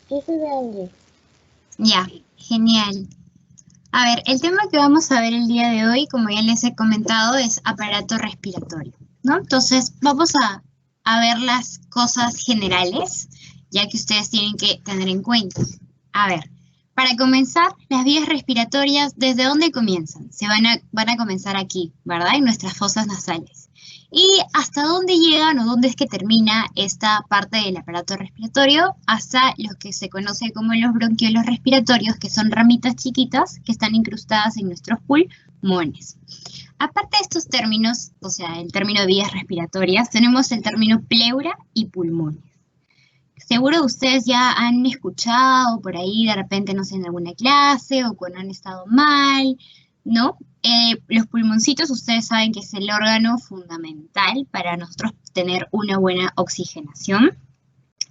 Ese de Angie. Ya, genial. A ver, el tema que vamos a ver el día de hoy, como ya les he comentado, es aparato respiratorio, ¿no? Entonces, vamos a ver las cosas generales, ya que ustedes tienen que tener en cuenta. A ver, para comenzar, las vías respiratorias, ¿desde dónde comienzan? Van a comenzar aquí, ¿verdad? En nuestras fosas nasales. ¿Y hasta dónde llegan o dónde es que termina esta parte del aparato respiratorio? Hasta los que se conoce como los bronquiolos respiratorios, que son ramitas chiquitas que están incrustadas en nuestros pulmones. Aparte de estos términos, o sea, el término de vías respiratorias, tenemos el término pleura y pulmones. Seguro ustedes ya han escuchado por ahí de repente, no sé, en alguna clase o cuando han estado mal, ¿no? Los pulmoncitos, ustedes saben que es el órgano fundamental para nosotros tener una buena oxigenación,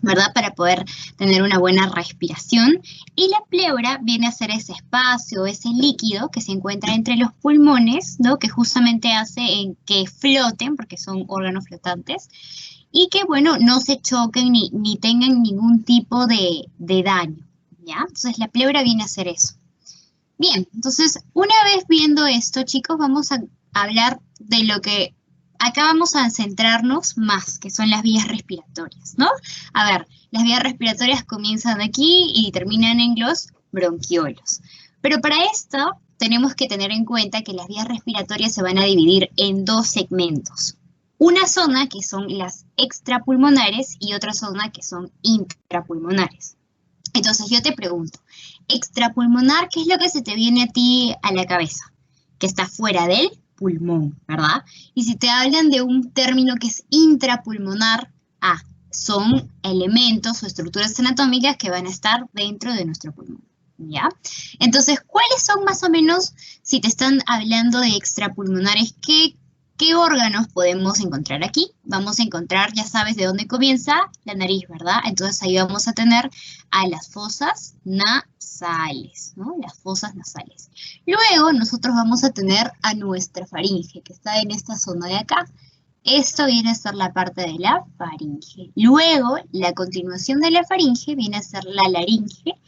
¿verdad? Para poder tener una buena respiración. Y la pleura viene a ser ese espacio, ese líquido que se encuentra entre los pulmones, ¿no? Que justamente hace en que floten, porque son órganos flotantes, y que, bueno, no se choquen ni tengan ningún tipo de daño, ¿ya? Entonces la pleura viene a hacer eso. Bien, entonces una vez viendo esto, chicos, vamos a hablar de lo que acá vamos a centrarnos más, que son las vías respiratorias, ¿no? A ver, las vías respiratorias comienzan aquí y terminan en los bronquiolos. Pero para esto tenemos que tener en cuenta que las vías respiratorias se van a dividir en dos segmentos. Una zona que son las extrapulmonares y otra zona que son intrapulmonares. Entonces yo te pregunto, extrapulmonar, ¿qué es lo que se te viene a ti a la cabeza? Que está fuera del pulmón, ¿verdad? Y si te hablan de un término que es intrapulmonar, son elementos o estructuras anatómicas que van a estar dentro de nuestro pulmón, ¿ya? Entonces, ¿cuáles son más o menos, si te están hablando de extrapulmonares, ¿qué órganos podemos encontrar aquí? Vamos a encontrar, ya sabes de dónde comienza la nariz, ¿verdad? Entonces ahí vamos a tener a las fosas nasales, ¿no? Las fosas nasales. Luego nosotros vamos a tener a nuestra faringe, que está en esta zona de acá. Esto viene a ser la parte de la faringe. Luego, la continuación de la faringe viene a ser la laringe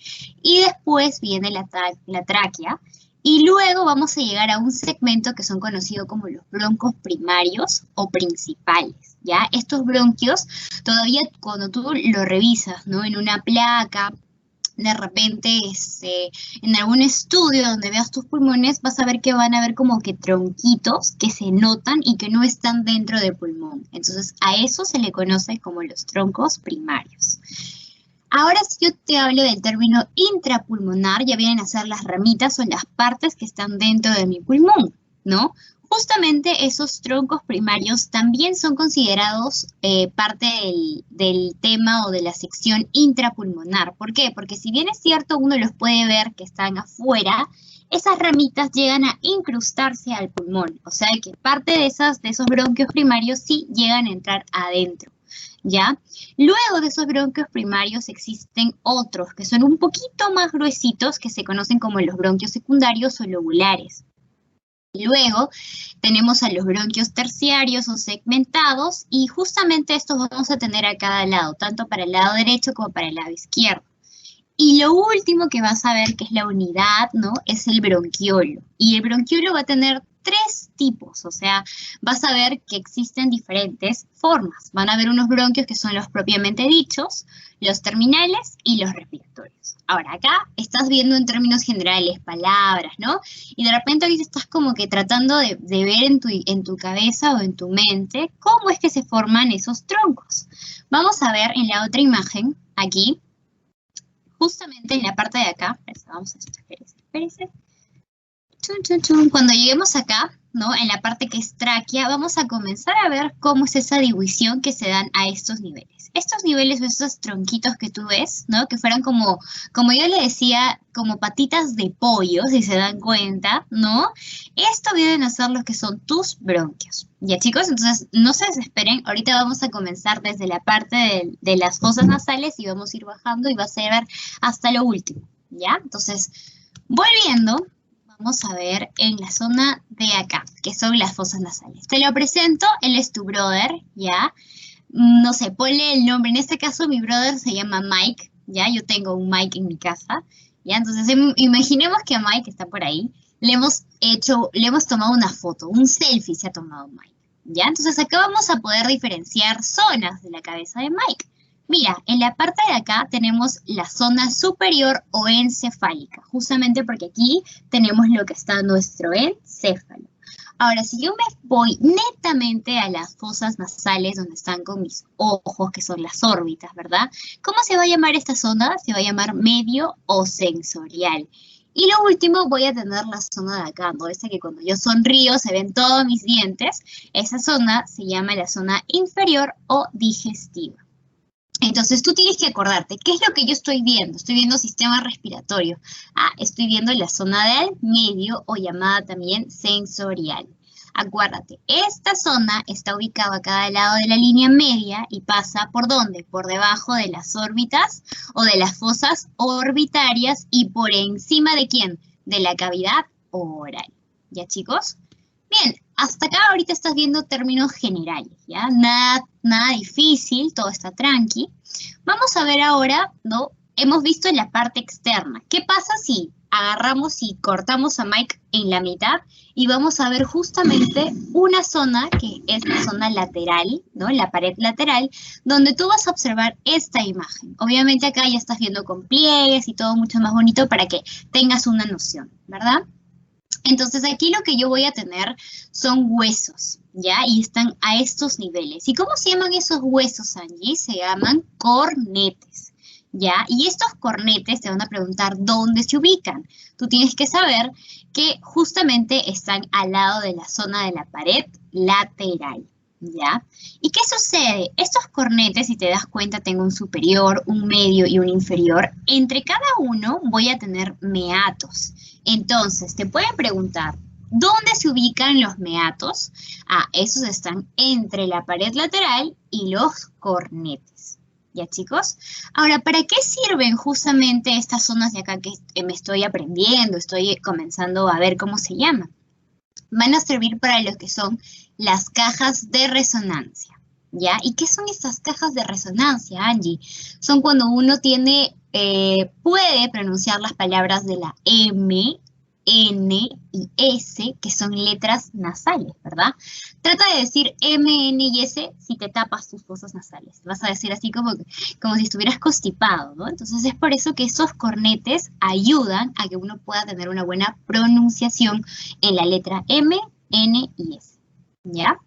y después viene la tráquea. Y luego vamos a llegar a un segmento que son conocidos como los broncos primarios o principales, ¿ya? Estos bronquios, todavía cuando tú lo revisas, ¿no? En una placa, de repente, en algún estudio donde veas tus pulmones, vas a ver que van a haber como que tronquitos que se notan y que no están dentro del pulmón. Entonces, a eso se le conoce como los troncos primarios. Ahora si yo te hablo del término intrapulmonar, ya vienen a ser las ramitas o las partes que están dentro de mi pulmón, ¿no? Justamente esos troncos primarios también son considerados parte del tema o de la sección intrapulmonar. ¿Por qué? Porque si bien es cierto, uno los puede ver que están afuera, esas ramitas llegan a incrustarse al pulmón. O sea que parte de esos bronquios primarios sí llegan a entrar adentro, ¿ya? Luego de esos bronquios primarios existen otros que son un poquito más gruesitos que se conocen como los bronquios secundarios o lobulares. Luego tenemos a los bronquios terciarios o segmentados y justamente estos vamos a tener a cada lado, tanto para el lado derecho como para el lado izquierdo. Y lo último que vas a ver, que es la unidad, ¿no? Es el bronquiolo. Y el bronquiolo va a tener tres tipos, o sea, vas a ver que existen diferentes formas. Van a haber unos bronquios que son los propiamente dichos, los terminales y los respiratorios. Ahora, acá estás viendo en términos generales palabras, ¿no? Y de repente ahorita estás como que tratando de ver en tu cabeza o en tu mente cómo es que se forman esos troncos. Vamos a ver en la otra imagen, aquí, justamente en la parte de acá, vamos a espérense. Cuando lleguemos acá, ¿no? En la parte que es tráquea, vamos a comenzar a ver cómo es esa división que se dan a estos niveles. Estos niveles o estos tronquitos que tú ves, ¿no? Que fueran como yo le decía, como patitas de pollo, si se dan cuenta, ¿no? Esto vienen a ser los que son tus bronquios. Ya, chicos, entonces no se desesperen. Ahorita vamos a comenzar desde la parte de las fosas nasales y vamos a ir bajando y vas a ver hasta lo último, ¿ya? Entonces, volviendo, vamos a ver en la zona de acá, que son las fosas nasales. Te lo presento, él es tu brother, ¿ya? No sé, ponle el nombre. En este caso, mi brother se llama Mike, ¿ya? Yo tengo un Mike en mi casa, ¿ya? Entonces, imaginemos que a Mike está por ahí, le hemos tomado una foto, un selfie se ha tomado Mike, ¿ya? Entonces, acá vamos a poder diferenciar zonas de la cabeza de Mike. Mira, en la parte de acá tenemos la zona superior o encefálica, justamente porque aquí tenemos lo que está nuestro encéfalo. Ahora, si yo me voy netamente a las fosas nasales donde están con mis ojos, que son las órbitas, ¿verdad? ¿Cómo se va a llamar esta zona? Se va a llamar medio o sensorial. Y lo último, voy a tener la zona de acá, ¿no? Esta que cuando yo sonrío se ven todos mis dientes. Esa zona se llama la zona inferior o digestiva. Entonces, tú tienes que acordarte, ¿qué es lo que yo estoy viendo? Estoy viendo sistema respiratorio. Estoy viendo la zona del medio o llamada también sensorial. Acuérdate, esta zona está ubicada a cada lado de la línea media y pasa ¿por dónde? Por debajo de las órbitas o de las fosas orbitarias y por encima ¿de quién? De la cavidad oral. ¿Ya, chicos? Bien, hasta acá ahorita estás viendo términos generales, ¿ya? Nada difícil, todo está tranqui. Vamos a ver ahora, ¿no? Hemos visto la parte externa. ¿Qué pasa si agarramos y cortamos a Mike en la mitad? Y vamos a ver justamente una zona, que es la zona lateral, ¿no? La pared lateral, donde tú vas a observar esta imagen. Obviamente acá ya estás viendo con pliegues y todo mucho más bonito para que tengas una noción, ¿verdad? Entonces aquí lo que yo voy a tener son huesos, ¿ya? Y están a estos niveles. ¿Y cómo se llaman esos huesos, Angie? Se llaman cornetes, ¿ya? Y estos cornetes te van a preguntar dónde se ubican. Tú tienes que saber que justamente están al lado de la zona de la pared lateral, ¿ya? ¿Y qué sucede? Estos cornetes, si te das cuenta, tengo un superior, un medio y un inferior. Entre cada uno voy a tener meatos. Entonces, te pueden preguntar, ¿dónde se ubican los meatos? Esos están entre la pared lateral y los cornetes. ¿Ya, chicos? Ahora, ¿para qué sirven justamente estas zonas de acá que me estoy aprendiendo, estoy comenzando a ver cómo se llaman? Van a servir para lo que son las cajas de resonancia, ¿ya? ¿Y qué son estas cajas de resonancia, Angie? Son cuando uno puede pronunciar las palabras de la M, N y S, que son letras nasales, ¿verdad? Trata de decir M, N y S si te tapas tus fosas nasales. Vas a decir así como si estuvieras constipado, ¿no? Entonces es por eso que esos cornetes ayudan a que uno pueda tener una buena pronunciación en la letra M, N y S, ¿ya?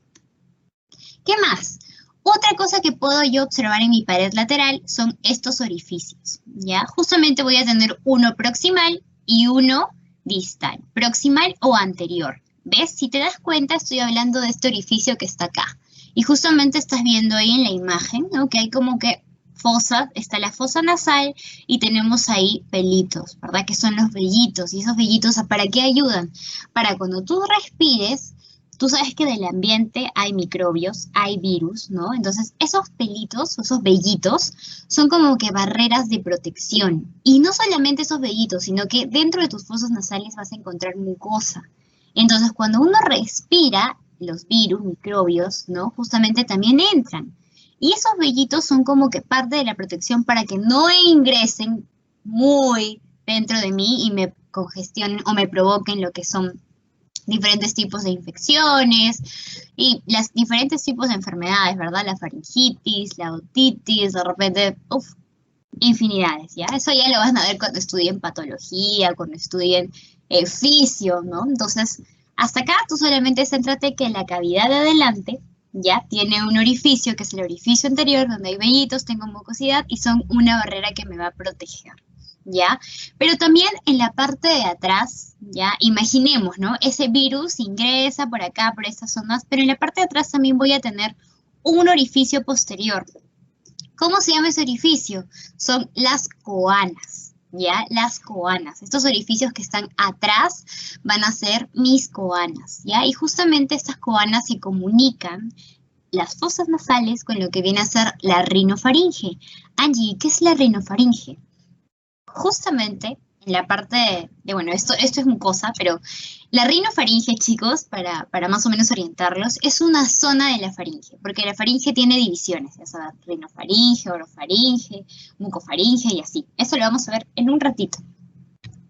¿Qué más? Otra cosa que puedo yo observar en mi pared lateral son estos orificios, ¿ya? Justamente voy a tener uno proximal y uno distal, proximal o anterior. ¿Ves? Si te das cuenta, estoy hablando de este orificio que está acá. Y justamente estás viendo ahí en la imagen, ¿no? Que hay como que fosa, está la fosa nasal y tenemos ahí pelitos, ¿verdad? Que son los vellitos. ¿Y esos vellitos para qué ayudan? Para cuando tú respires, tú sabes que del ambiente hay microbios, hay virus, ¿no? Entonces, esos pelitos, esos vellitos, son como que barreras de protección. Y no solamente esos vellitos, sino que dentro de tus fosas nasales vas a encontrar mucosa. Entonces, cuando uno respira, los virus, microbios, ¿no? Justamente también entran. Y esos vellitos son como que parte de la protección para que no ingresen muy dentro de mí y me congestionen o me provoquen lo que son diferentes tipos de infecciones y los diferentes tipos de enfermedades, ¿verdad? La faringitis, la otitis, de repente, infinidades, ¿ya? Eso ya lo van a ver cuando estudien patología, cuando estudien fisio, ¿no? Entonces, hasta acá tú solamente céntrate que la cavidad de adelante ya tiene un orificio, que es el orificio anterior, donde hay vellitos, tengo mucosidad y son una barrera que me va a proteger, ¿ya? Pero también en la parte de atrás, ¿ya? Imaginemos, ¿no? Ese virus ingresa por acá, por estas zonas, pero en la parte de atrás también voy a tener un orificio posterior. ¿Cómo se llama ese orificio? Son las coanas, ¿ya? Las coanas. Estos orificios que están atrás van a ser mis coanas, ¿ya? Y justamente estas coanas se comunican las fosas nasales con lo que viene a ser la rinofaringe. Angie, ¿qué es la rinofaringe? Justamente en la parte bueno, esto es mucosa, pero la rinofaringe, chicos, para más o menos orientarlos, es una zona de la faringe, porque la faringe tiene divisiones, ya sabes, rinofaringe, orofaringe, mucofaringe y así. Eso lo vamos a ver en un ratito,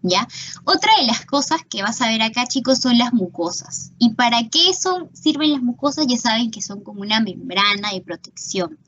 ¿ya? Otra de las cosas que vas a ver acá, chicos, son las mucosas. ¿Y para qué sirven las mucosas? Ya saben que son como una membrana de protección,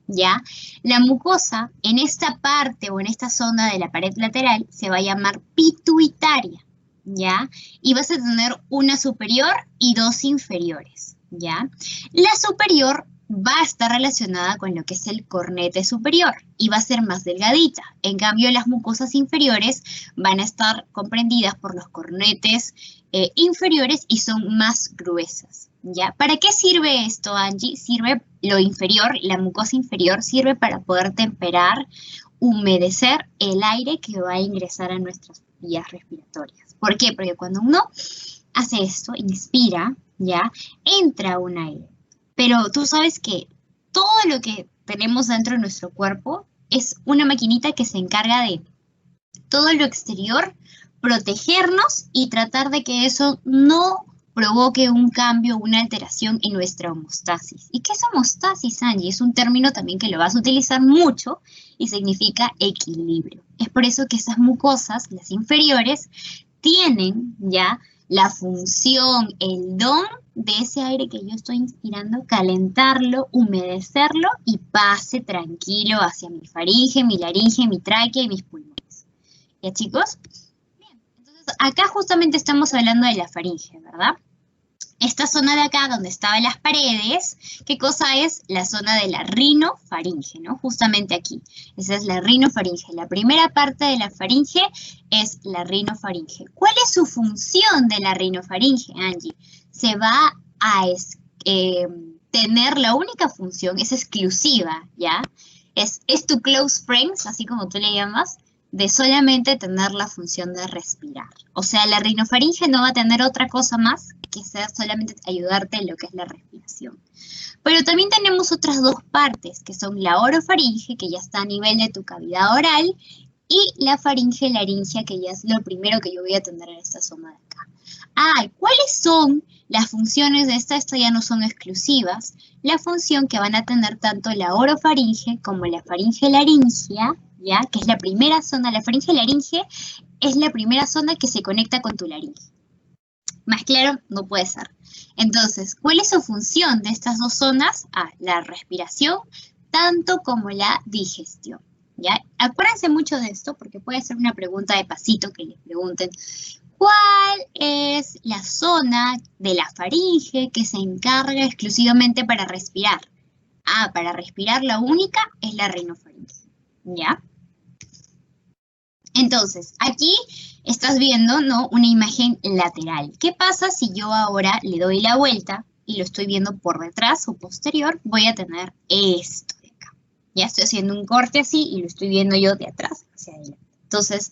¿ya? La mucosa en esta parte o en esta zona de la pared lateral se va a llamar pituitaria, ¿ya? Y vas a tener una superior y dos inferiores, ¿ya? La superior va a estar relacionada con lo que es el cornete superior y va a ser más delgadita. En cambio, las mucosas inferiores van a estar comprendidas por los cornetes inferiores y son más gruesas, ¿ya? ¿Para qué sirve esto, Angie? Sirve lo inferior, la mucosa inferior, sirve para poder temperar, humedecer el aire que va a ingresar a nuestras vías respiratorias. ¿Por qué? Porque cuando uno hace esto, inspira, ¿ya? Entra un aire. Pero tú sabes que todo lo que tenemos dentro de nuestro cuerpo es una maquinita que se encarga de todo lo exterior, protegernos y tratar de que eso no provoque un cambio, una alteración en nuestra homeostasis. ¿Y qué es homeostasis, Angie? Es un término también que lo vas a utilizar mucho y significa equilibrio. Es por eso que esas mucosas, las inferiores, tienen ya la función, el don de ese aire que yo estoy inspirando, calentarlo, humedecerlo y pase tranquilo hacia mi faringe, mi laringe, mi tráquea y mis pulmones. ¿Ya, chicos? Bien, entonces acá justamente estamos hablando de la faringe, ¿verdad? Esta zona de acá donde estaban las paredes, ¿qué cosa es? La zona de la rinofaringe, ¿no? Justamente aquí. Esa es la rinofaringe. La primera parte de la faringe es la rinofaringe. ¿Cuál es su función de la rinofaringe, Angie? Se va a tener la única función, es exclusiva, ¿ya? Es to close friends, así como tú le llamas, de solamente tener la función de respirar. O sea, la rinofaringe no va a tener otra cosa más que ser solamente ayudarte en lo que es la respiración. Pero también tenemos otras dos partes, que son la orofaringe, que ya está a nivel de tu cavidad oral, y la faringe laringea, que ya es lo primero que yo voy a tener en esta zona de acá. ¿Cuáles son las funciones de esta? Estas ya no son exclusivas. La función que van a tener tanto la orofaringe como la faringe laringea, ¿ya? Que es la primera zona, la faringe laringea es la primera zona que se conecta con tu laringe. Más claro, no puede ser. Entonces, ¿cuál es su función de estas dos zonas? La respiración, tanto como la digestión, ¿ya? Acuérdense mucho de esto, porque puede ser una pregunta de pasito que les pregunten, ¿cuál es la zona de la faringe que se encarga exclusivamente para respirar? Para respirar la única es la rinofaringe, ¿ya? Entonces, aquí estás viendo, ¿no?, una imagen lateral. ¿Qué pasa si yo ahora le doy la vuelta y lo estoy viendo por detrás o posterior? Voy a tener esto de acá. Ya estoy haciendo un corte así y lo estoy viendo yo de atrás hacia adelante. Entonces,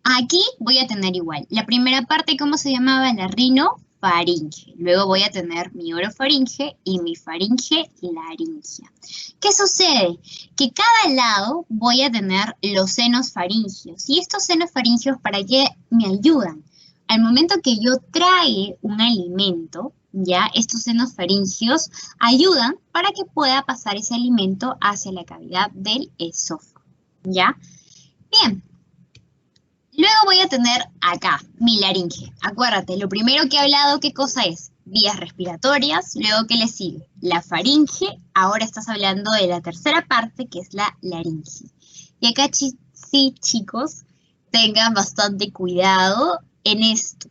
aquí voy a tener igual. La primera parte, ¿cómo se llamaba? La rinofaringe. Luego voy a tener mi orofaringe y mi faringe laringea. ¿Qué sucede? Que cada lado voy a tener los senos faringios. ¿Y estos senos faringios para qué me ayudan? Al momento que yo trague un alimento, ya estos senos faringios ayudan para que pueda pasar ese alimento hacia la cavidad del esófago, ¿ya? Bien. Luego voy a tener acá mi laringe. Acuérdate, lo primero que he hablado, ¿qué cosa es? Vías respiratorias. Luego, ¿qué le sigue? La faringe. Ahora estás hablando de la tercera parte, que es la laringe. Y acá sí, chicos, tengan bastante cuidado en esto.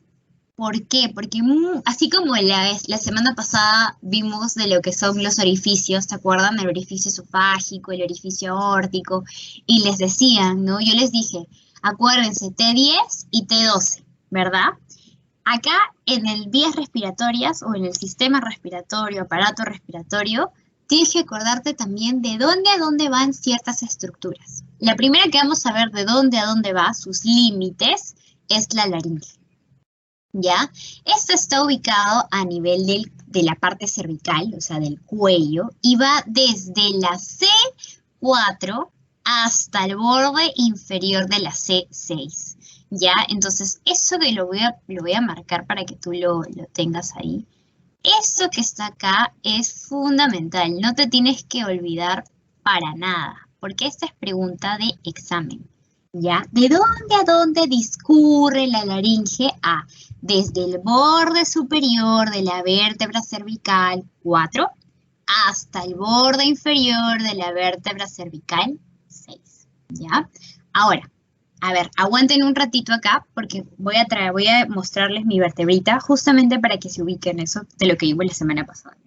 ¿Por qué? Porque así como la semana pasada vimos de lo que son los orificios, ¿te acuerdan? El orificio esofágico, el orificio aórtico, y les decían, ¿no? Yo les dije, acuérdense, T10 y T12, ¿verdad? Acá en el vías respiratorias o en el sistema respiratorio, aparato respiratorio, tienes que acordarte también de dónde a dónde van ciertas estructuras. La primera que vamos a ver de dónde a dónde va, sus límites, es la laringe. ¿Ya? Esto está ubicado a nivel de la parte cervical, o sea, del cuello, y va desde la C4 hasta el borde inferior de la C6. ¿Ya? Entonces, eso que lo voy a marcar para que tú lo tengas ahí. Eso que está acá es fundamental. No te tienes que olvidar para nada, porque esta es pregunta de examen. ¿Ya? ¿De dónde a dónde discurre la laringe? A. Desde el borde superior de la vértebra cervical 4 hasta el borde inferior de la vértebra cervical 6. ¿Ya? Ahora, a ver, aguanten un ratito acá porque voy a mostrarles mi vertebrita justamente para que se ubiquen eso de lo que vimos la semana pasada.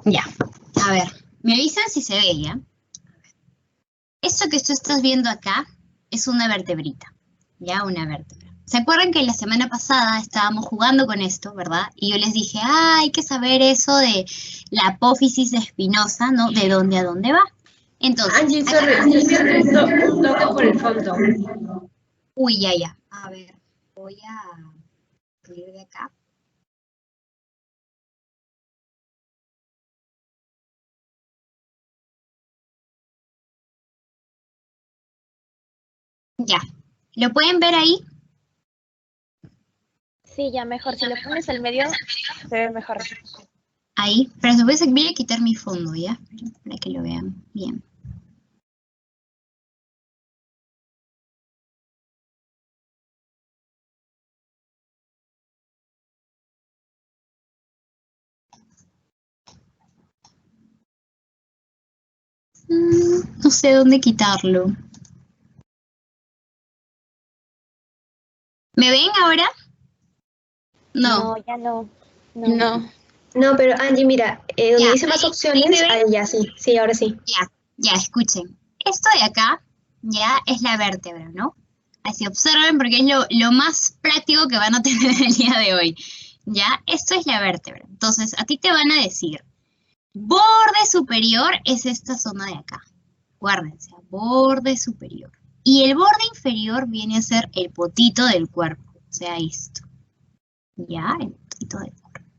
Ya, a ver, me avisan si se ve ya. Esto que tú estás viendo acá es una vertebrita, ya, una vértebra. ¿Se acuerdan que la semana pasada estábamos jugando con esto, verdad? Y yo les dije, hay que saber eso de la apófisis espinosa, ¿no? ¿De dónde a dónde va? Entonces, Angie, sorry, yo siento un toque por el fondo. Uy, ya. A ver, voy a salir de acá. Ya. ¿Lo pueden ver ahí? Sí, ya mejor. Si lo pones al medio, se ve mejor. Ahí. Pero después voy a quitar mi fondo, ¿ya? Para que lo vean bien. No sé dónde quitarlo. ¿Me ven ahora? No. No, ya no. No, pero Angie, mira, donde Ya, dice más ahí opciones, me ven. ahí ya sí, ahora sí. Ya, escuchen. Esto de acá, ya, es la vértebra, ¿no? Así observen porque es lo más práctico que van a tener el día de hoy. Ya, esto es la vértebra. Entonces, a ti te van a decir, borde superior es esta zona de acá. Guárdense, borde superior. Y el borde inferior viene a ser el potito del cuerpo, o sea, esto. Ya, el potito del cuerpo.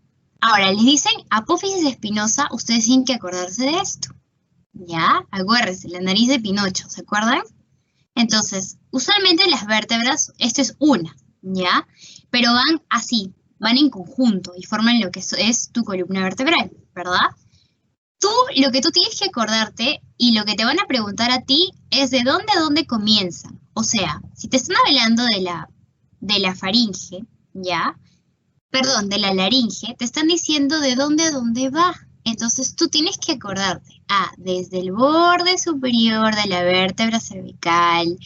Ahora, les dicen apófisis espinosa, ustedes tienen que acordarse de esto. Ya, acuérdense, la nariz de Pinocho, ¿se acuerdan? Entonces, usualmente las vértebras, esto es una, ¿ya? Pero van así, van en conjunto y forman lo que es tu columna vertebral, ¿verdad? Lo que tú tienes que acordarte y lo que te van a preguntar a ti es de dónde a dónde comienzan. O sea, si te están hablando de la faringe, ¿ya? Perdón, de la laringe, te están diciendo de dónde a dónde va. Entonces tú tienes que acordarte, desde el borde superior de la vértebra cervical,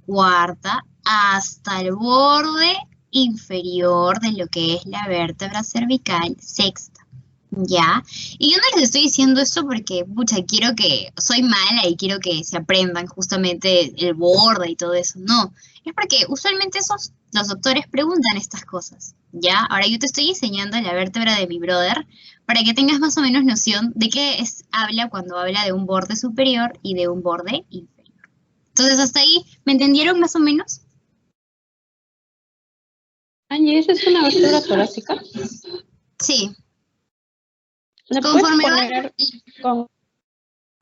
cuarta, hasta el borde inferior de lo que es la vértebra cervical, sexta. ¿Ya? Y yo no les estoy diciendo esto porque, pucha, soy mala y quiero que se aprendan justamente el borde y todo eso. No, es porque usualmente los doctores preguntan estas cosas, ¿ya? Ahora yo te estoy enseñando la vértebra de mi brother para que tengas más o menos noción de qué habla cuando habla de un borde superior y de un borde inferior. Entonces, hasta ahí, ¿me entendieron más o menos? Angie, ¿esa es una vértebra torácica? Sí. ¿Le puedes Conforme va poner con,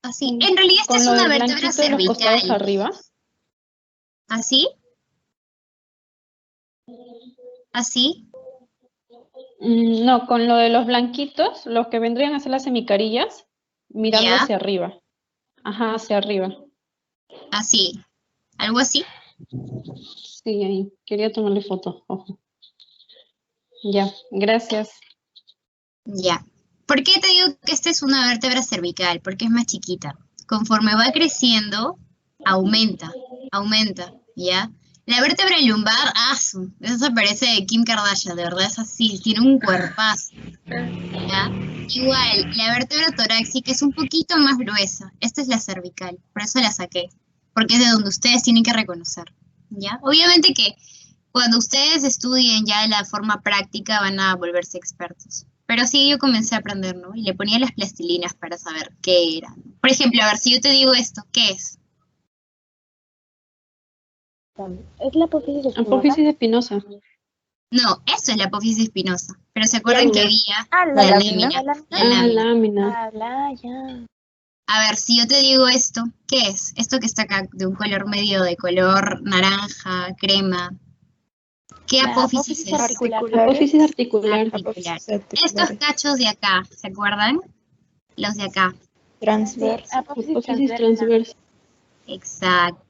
así. En realidad esta con es lo una del vértebra blanquito de los costados cervical. arriba? ¿Así? ¿Así? No, con lo de los blanquitos, los que vendrían a ser las semicarillas, mirando Ya, hacia arriba. Ajá, hacia arriba. así. ¿Algo así? Sí, ahí. Quería tomarle foto. Ojo. Ya, gracias. Ya. ¿Por qué te digo que esta es una vértebra cervical? Porque es más chiquita. Conforme va creciendo, aumenta, ¿ya? La vértebra lumbar, eso parece de Kim Kardashian, de verdad es así, tiene un cuerpazo, ¿ya? Igual, la vértebra torácica es un poquito más gruesa, esta es la cervical, por eso la saqué, porque es de donde ustedes tienen que reconocer, ¿ya? Obviamente que cuando ustedes estudien ya de la forma práctica van a volverse expertos. Pero sí, yo comencé a aprender, ¿no? Y le ponía las plastilinas para saber qué era. Por ejemplo, a ver, si yo te digo esto, ¿qué es? ¿Es la apófisis espinosa? Apófisis espinosa. No, eso es la apófisis espinosa. Pero ¿se acuerdan que había Ah, la la lámina? lámina. La lámina. Lámina. Ya. A ver, si yo te digo esto, ¿qué es? Esto que está acá, de un color medio de color naranja, crema. ¿Qué La apófisis es? Apófisis articular. Articular. Estos cachos de acá, ¿se acuerdan? Los de acá. Transversa. Apófisis transversa. Exacto.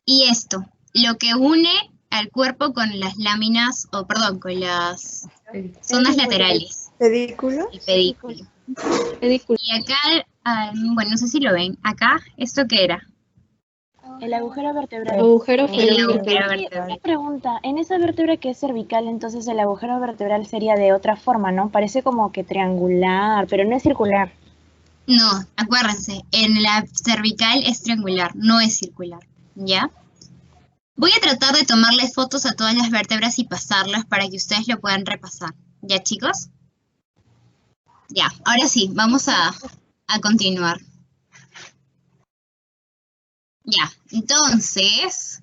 Y esto, lo que une al cuerpo con las láminas, o perdón, con las zonas laterales. ¿Pedículo? El pedículo. Pedículo. Y acá, bueno, no sé si lo ven. Acá, ¿esto qué era? El agujero vertebral. Agujero El vertebral. agujero Una vertebral. pregunta, en esa vértebra que es cervical, entonces el agujero vertebral sería de otra forma, ¿no? Parece como que triangular, pero no es circular. No, acuérdense, en la cervical es triangular, no es circular, ¿ya? Voy a tratar de tomarle fotos a todas las vértebras y pasarlas para que ustedes lo puedan repasar. ¿Ya, chicos? Ya, ahora sí, vamos a continuar. Ya, entonces...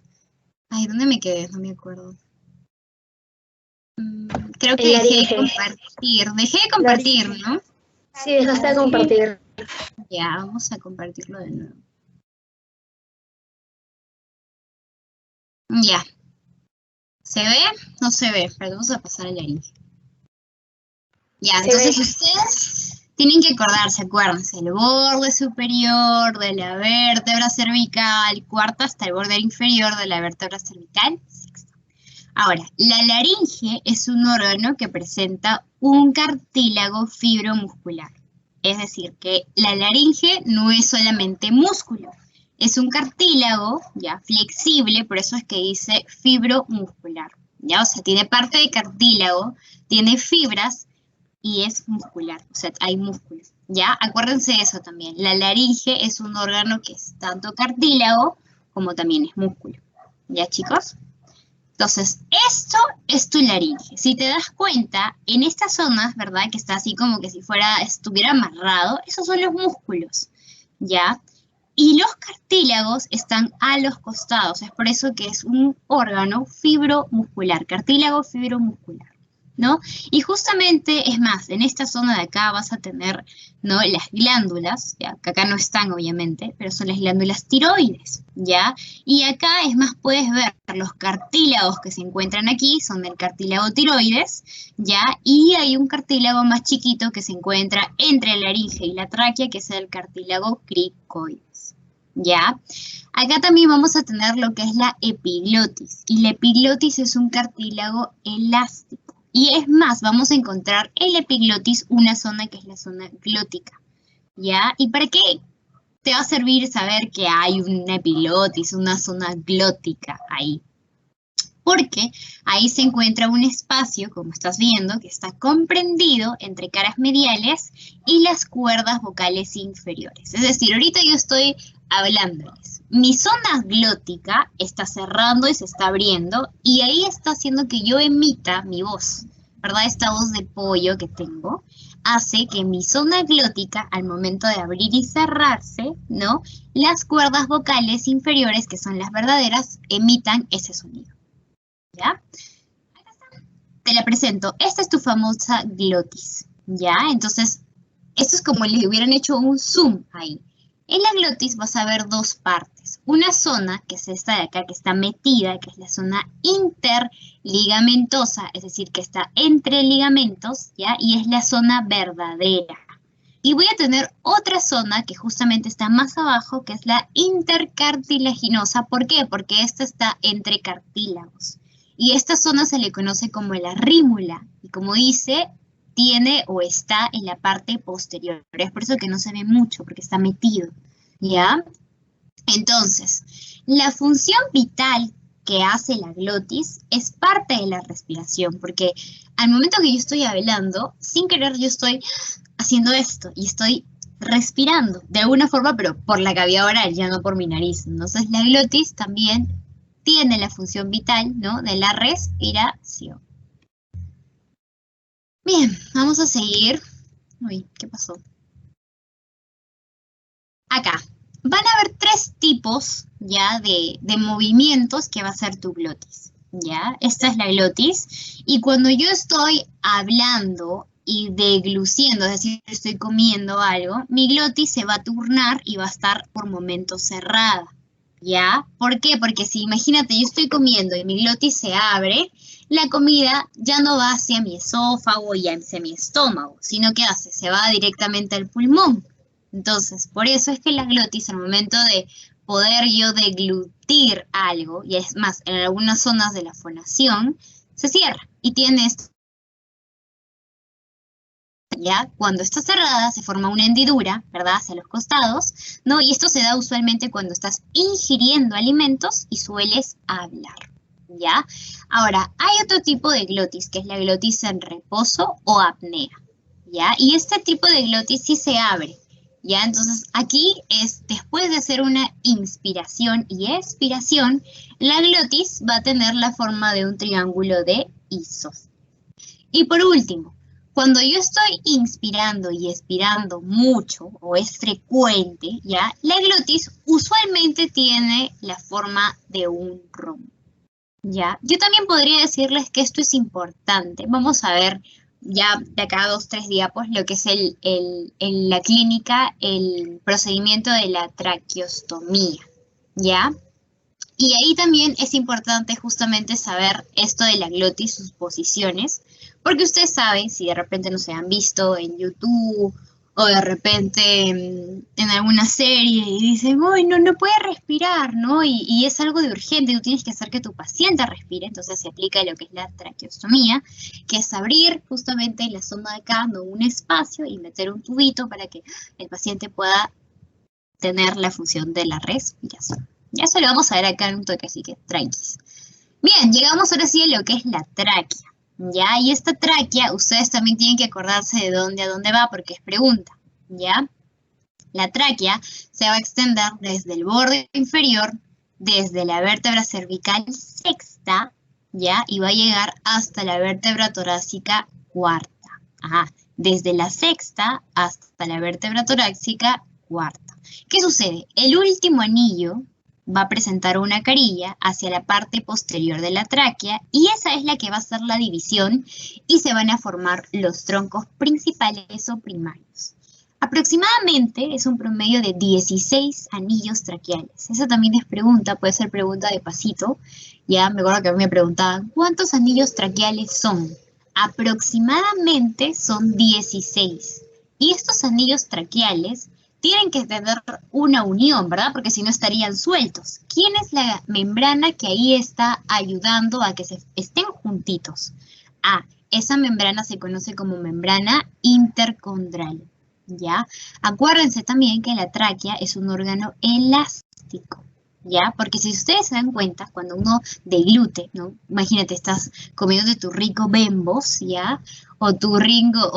Ay, ¿dónde me quedé? No me acuerdo. Creo que El dejé de laringe. compartir. Dejé de compartir, ¿no? Sí, dejaste de compartir. Ya, vamos a compartirlo de nuevo. Ya. ¿Se ve? No se ve, pero vamos a pasar al laringe. Ya, Se entonces ve. ustedes tienen que acordarse, acuérdense, el borde superior de la vértebra cervical, cuarta hasta el borde inferior de la vértebra cervical, sexta. Ahora, la laringe es un órgano que presenta un cartílago fibromuscular. Es decir, que la laringe no es solamente músculo, es un cartílago ya flexible, por eso es que dice fibromuscular. Ya, o sea, tiene parte de cartílago, tiene fibras y es muscular, o sea, hay músculos. Ya, acuérdense de eso también. La laringe es un órgano que es tanto cartílago como también es músculo. ¿Ya, chicos? Entonces, esto es tu laringe. Si te das cuenta, en estas zonas, ¿verdad? Que está así como que si estuviera amarrado, esos son los músculos, ¿ya? Y los cartílagos están a los costados. Es por eso que es un órgano fibromuscular, cartílago fibromuscular, ¿no? Y justamente, es más, en esta zona de acá vas a tener, ¿no? Las glándulas, ¿ya? Que acá no están obviamente, pero son las glándulas tiroides, ¿ya? Y acá, es más, puedes ver los cartílagos que se encuentran aquí, son del cartílago tiroides, ¿ya? Y hay un cartílago más chiquito que se encuentra entre la laringe y la tráquea, que es el cartílago cricoides, ¿ya? Acá también vamos a tener lo que es la epiglotis, y la epiglotis es un cartílago elástico. Y es más, vamos a encontrar en la epiglotis una zona que es la zona glótica, ¿ya? ¿Y para qué te va a servir saber que hay una epiglotis, una zona glótica ahí? Porque ahí se encuentra un espacio, como estás viendo, que está comprendido entre caras mediales y las cuerdas vocales inferiores. Es decir, ahorita yo estoy hablándoles. Mi zona glótica está cerrando y se está abriendo, y ahí está haciendo que yo emita mi voz, ¿verdad? Esta voz de pollo que tengo hace que mi zona glótica, al momento de abrir y cerrarse, ¿no? Las cuerdas vocales inferiores, que son las verdaderas, emitan ese sonido. ¿Ya? Te la presento. Esta es tu famosa glotis, ¿ya? Entonces, esto es como le hubieran hecho un zoom ahí. En la glotis vas a ver dos partes. Una zona, que es esta de acá, que está metida, que es la zona interligamentosa, es decir, que está entre ligamentos, ¿ya? Y es la zona verdadera. Y voy a tener otra zona que justamente está más abajo, que es la intercartilaginosa. ¿Por qué? Porque esta está entre cartílagos. Y esta zona se le conoce como la rímula. Y como dice, tiene o está en la parte posterior. Es por eso que no se ve mucho, porque está metido, ¿ya? Entonces, la función vital que hace la glotis es parte de la respiración, porque al momento que yo estoy hablando, sin querer yo estoy haciendo esto y estoy respirando de alguna forma, pero por la cavidad oral, ya no por mi nariz. Entonces, la glotis también tiene la función vital, ¿no? De la respiración. Bien, vamos a seguir. Uy, ¿qué pasó? Acá. van a haber 3 tipos, ¿ya? De movimientos que va a hacer tu glotis, ¿ya? Esta es la glotis. Y cuando yo estoy hablando y degluciendo, es decir, estoy comiendo algo, mi glotis se va a turnar y va a estar por momentos cerrada, ¿ya? ¿Por qué? Porque si imagínate, yo estoy comiendo y mi glotis se abre, la comida ya no va hacia mi esófago y hacia mi estómago, sino que hace, se va directamente al pulmón. Entonces, por eso es que la glotis, al momento de poder yo deglutir algo, y es más, en algunas zonas de la fonación, se cierra y tiene esto. Ya, cuando está cerrada se forma una hendidura, ¿verdad? Hacia los costados, ¿no? Y esto se da usualmente cuando estás ingiriendo alimentos y sueles hablar, ¿ya? Ahora, hay otro tipo de glotis, que es la glotis en reposo o apnea, ¿ya? Y este tipo de glotis sí se abre, ¿ya? Entonces, aquí es, después de hacer una inspiración y expiración, la glotis va a tener la forma de un triángulo de isósceles. Y por último, cuando yo estoy inspirando y expirando mucho o es frecuente, ¿ya? La glotis usualmente tiene la forma de un rombo, ¿ya? Yo también podría decirles que esto es importante. Vamos a ver ya de acá a 2, 3 diapos lo que es en la clínica, el procedimiento de la traqueostomía, ¿ya? Y ahí también es importante justamente saber esto de la glotis, sus posiciones, porque ustedes saben, si de repente no se han visto en YouTube o de repente en alguna serie y dicen, uy, no puede respirar, ¿no? Y es algo de urgente, tú tienes que hacer que tu paciente respire, entonces se aplica lo que es la traqueostomía, que es abrir justamente en la zona de acá, ¿no? Un espacio y meter un tubito para que el paciente pueda tener la función de la respiración. Ya eso lo vamos a ver acá en un toque, así que tranquis. Bien, llegamos ahora sí a lo que es la tráquea, ¿ya? Y esta tráquea, ustedes también tienen que acordarse de dónde a dónde va, porque es pregunta, ¿ya? La tráquea se va a extender desde el borde inferior, desde la vértebra cervical sexta, ¿ya? Y va a llegar hasta la vértebra torácica cuarta. Ajá, desde la sexta hasta la vértebra torácica cuarta. ¿Qué sucede? El último anillo va a presentar una carilla hacia la parte posterior de la tráquea y esa es la que va a ser la división y se van a formar los troncos principales o primarios. Aproximadamente es un promedio de 16 anillos traqueales. Esa también es pregunta, puede ser pregunta de pasito. Ya me acuerdo que a mí me preguntaban, ¿cuántos anillos traqueales son? Aproximadamente son 16. Y estos anillos traqueales tienen que tener una unión, ¿verdad? Porque si no estarían sueltos. ¿Quién es la membrana que ahí está ayudando a que estén juntitos? Esa membrana se conoce como membrana intercondral, ¿ya? Acuérdense también que la tráquea es un órgano elástico, ¿ya? Porque si ustedes se dan cuenta, cuando uno deglute, ¿no? Imagínate, estás comiendo de tu rico Bembos, ¿ya? O tu rico,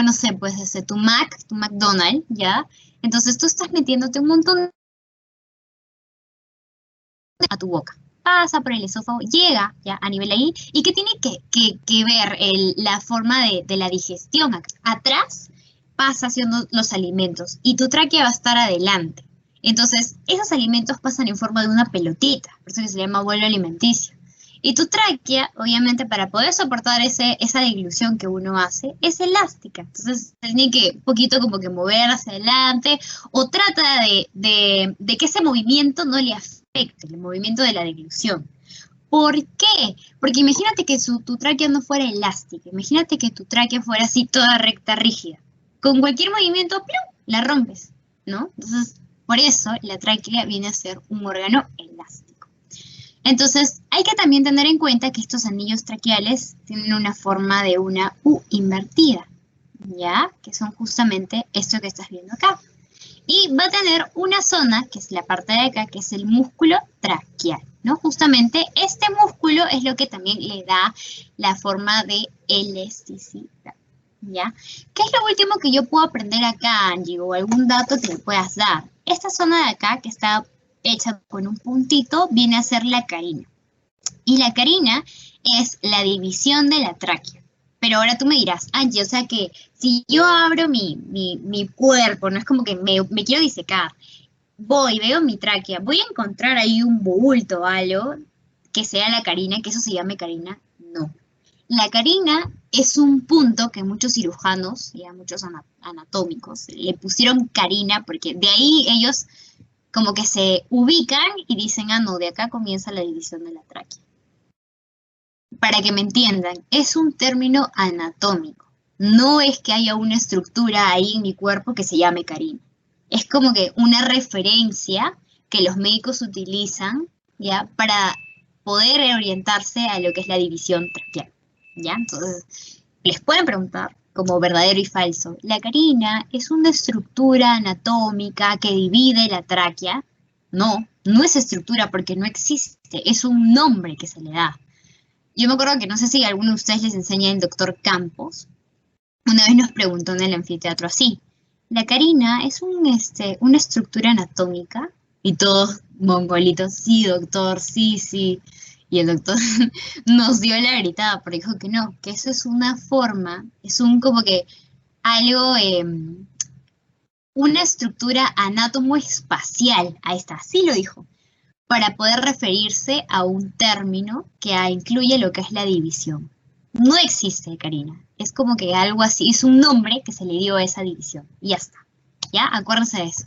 no sé, pues tu McDonald's, ¿ya? Entonces tú estás metiéndote un montón a tu boca. Pasa por el esófago, llega ya a nivel ahí. ¿Y qué tiene que ver la forma de la digestión? Atrás pasa haciendo los alimentos y tu tráquea va a estar adelante. Entonces, esos alimentos pasan en forma de una pelotita, por eso que se llama vuelo alimenticio. Y tu tráquea, obviamente, para poder soportar esa deglución que uno hace, es elástica. Entonces, tiene que un poquito como que mover hacia adelante o trata de que ese movimiento no le afecte, el movimiento de la deglución. ¿Por qué? Porque imagínate que tu tráquea no fuera elástica. Imagínate que tu tráquea fuera así toda recta, rígida. Con cualquier movimiento, ¡plum!, la rompes, ¿no? Entonces, por eso la tráquea viene a ser un órgano elástico. Entonces, hay que también tener en cuenta que estos anillos traqueales tienen una forma de una U invertida, ¿ya? Que son justamente esto que estás viendo acá. Y va a tener una zona, que es la parte de acá, que es el músculo traqueal, ¿no? Justamente este músculo es lo que también le da la forma de elasticidad, ¿ya? ¿Qué es lo último que yo puedo aprender acá, Angie? O algún dato que me puedas dar. Esta zona de acá, que está hecha con un puntito, viene a ser la carina. Y la carina es la división de la tráquea. Pero ahora tú me dirás, Angie, o sea que si yo abro mi cuerpo, no es como que me quiero disecar, veo mi tráquea, voy a encontrar ahí un bulto o algo que sea la carina, que eso se llame carina. No. La carina es un punto que muchos cirujanos, ya muchos anatómicos, le pusieron carina porque de ahí ellos como que se ubican y dicen, ah, no, de acá comienza la división de la tráquea. Para que me entiendan, es un término anatómico. No es que haya una estructura ahí en mi cuerpo que se llame carina. Es como que una referencia que los médicos utilizan, ¿ya? Para poder orientarse a lo que es la división traqueal, ¿ya? Entonces, les pueden preguntar como verdadero y falso. ¿La carina es una estructura anatómica que divide la tráquea? No, no es estructura porque no existe, es un nombre que se le da. Yo me acuerdo que no sé si a alguno de ustedes les enseña el doctor Campos. Una vez nos preguntó en el anfiteatro así. La carina es una estructura anatómica. Y todos mongolitos, sí, doctor, sí, sí. Y el doctor nos dio la gritada, pero dijo que no, que eso es una forma, es un como que algo, una estructura anátomo-espacial. Ahí está, sí lo dijo. Para poder referirse a un término que incluye lo que es la división. No existe, Karina. Es como que algo así, es un nombre que se le dio a esa división. Y ya está. ¿Ya? Acuérdense de eso.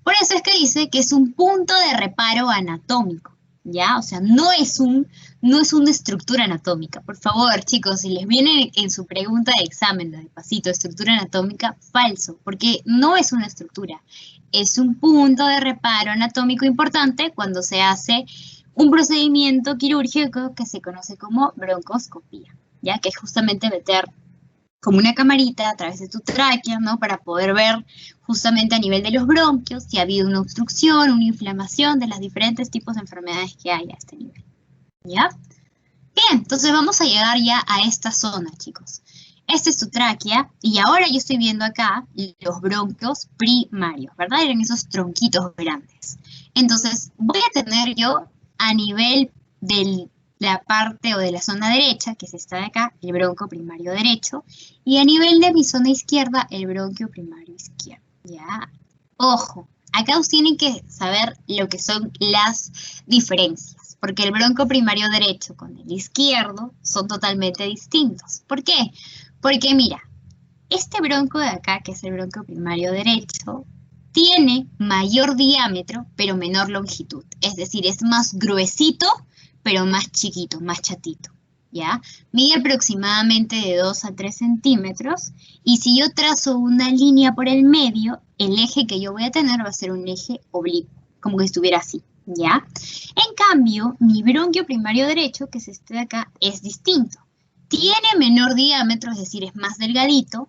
Por eso es que dice que es un punto de reparo anatómico. ¿Ya? O sea, no es una estructura anatómica. Por favor, chicos, si les viene en su pregunta de examen, de pasito, estructura anatómica, falso, porque no es una estructura. Es un punto de reparo anatómico importante cuando se hace un procedimiento quirúrgico que se conoce como broncoscopía, ¿ya? Que es justamente meter como una camarita a través de tu tráquea, ¿no? Para poder ver justamente a nivel de los bronquios si ha habido una obstrucción, una inflamación de los diferentes tipos de enfermedades que hay a este nivel, ¿ya? Bien, entonces vamos a llegar ya a esta zona, chicos. Esta es tu tráquea y ahora yo estoy viendo acá los bronquios primarios, ¿verdad? Eran esos tronquitos grandes. Entonces voy a tener yo a nivel de la parte o de la zona derecha, que es esta de acá, el bronquio primario derecho, y a nivel de mi zona izquierda, el bronquio primario izquierdo, ¿ya? Ojo, acá ustedes tienen que saber lo que son las diferencias, porque el bronquio primario derecho con el izquierdo son totalmente distintos. ¿Por qué? Porque mira, este bronquio de acá, que es el bronquio primario derecho, tiene mayor diámetro, pero menor longitud. Es decir, es más gruesito, pero más chiquito, más chatito, ¿ya? Mide aproximadamente de 2 a 3 centímetros. Y si yo trazo una línea por el medio, el eje que yo voy a tener va a ser un eje oblicuo, como que estuviera así, ¿ya? En cambio, mi bronquio primario derecho, que es este de acá, es distinto. Tiene menor diámetro, es decir, es más delgadito,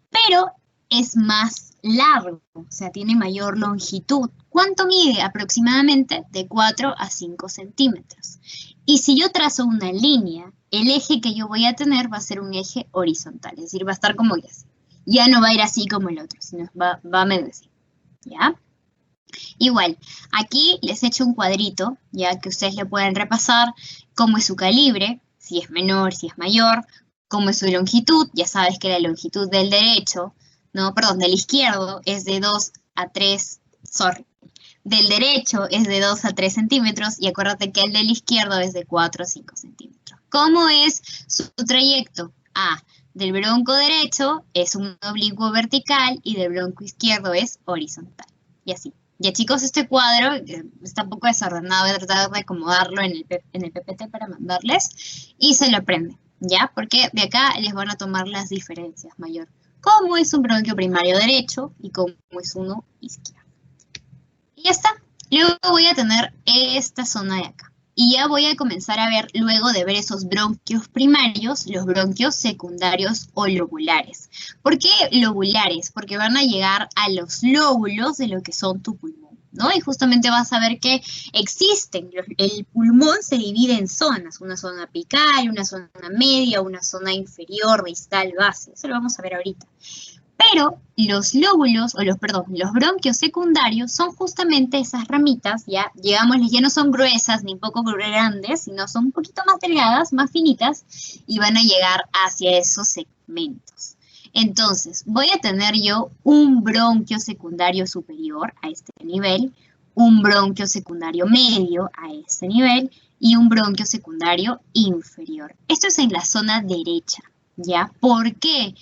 pero es más largo, o sea, tiene mayor longitud. ¿Cuánto mide? Aproximadamente de 4 a 5 centímetros. Y si yo trazo una línea, el eje que yo voy a tener va a ser un eje horizontal, es decir, va a estar como así. Ya no va a ir así como el otro, sino va a medio así, ¿ya? Igual, aquí les he hecho un cuadrito, ya que ustedes le pueden repasar cómo es su calibre, si es menor, si es mayor, cómo es su longitud. Ya sabes que la longitud del derecho, no, perdón, del izquierdo es de 2 a 3, del derecho es de 2 a 3 centímetros y acuérdate que el del izquierdo es de 4 a 5 centímetros. ¿Cómo es su trayecto? Del bronco derecho es un oblicuo vertical y del bronco izquierdo es horizontal. Y así. Ya chicos, este cuadro está un poco desordenado, voy a tratar de acomodarlo en el PPT para mandarles y se lo aprenden, ¿ya? Porque de acá les van a tomar las diferencias mayor. ¿Cómo es un bronquio primario derecho y cómo es uno izquierdo? Y ya está. Luego voy a tener esta zona de acá. Y ya voy a comenzar a ver, luego de ver esos bronquios primarios, los bronquios secundarios o lobulares. ¿Por qué lobulares? Porque van a llegar a los lóbulos de lo que son tu pulmón, ¿no? Y justamente vas a ver que existen, el pulmón se divide en zonas, una zona apical, una zona media, una zona inferior, distal, base. Eso lo vamos a ver ahorita. Pero los lóbulos, los bronquios secundarios son justamente esas ramitas, ya no son gruesas ni poco grandes, sino son un poquito más delgadas, más finitas, y van a llegar hacia esos segmentos. Entonces, voy a tener yo un bronquio secundario superior a este nivel, un bronquio secundario medio a este nivel y un bronquio secundario inferior. Esto es en la zona derecha, ¿ya? ¿Por qué?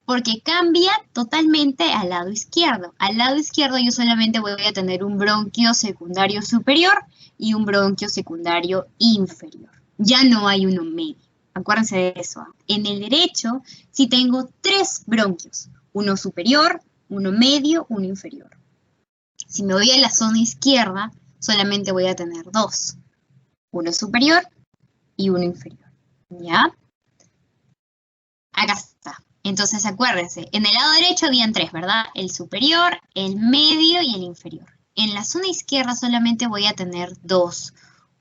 Porque cambia totalmente al lado izquierdo. Al lado izquierdo yo solamente voy a tener un bronquio secundario superior y un bronquio secundario inferior. Ya no hay uno medio. Acuérdense de eso. En el derecho sí tengo 3 bronquios. Uno superior, uno medio, uno inferior. Si me voy a la zona izquierda, solamente voy a tener 2. Uno superior y uno inferior. ¿Ya? Acá está. Entonces acuérdense, en el lado derecho habían 3, ¿verdad? El superior, el medio y el inferior. En la zona izquierda solamente voy a tener 2.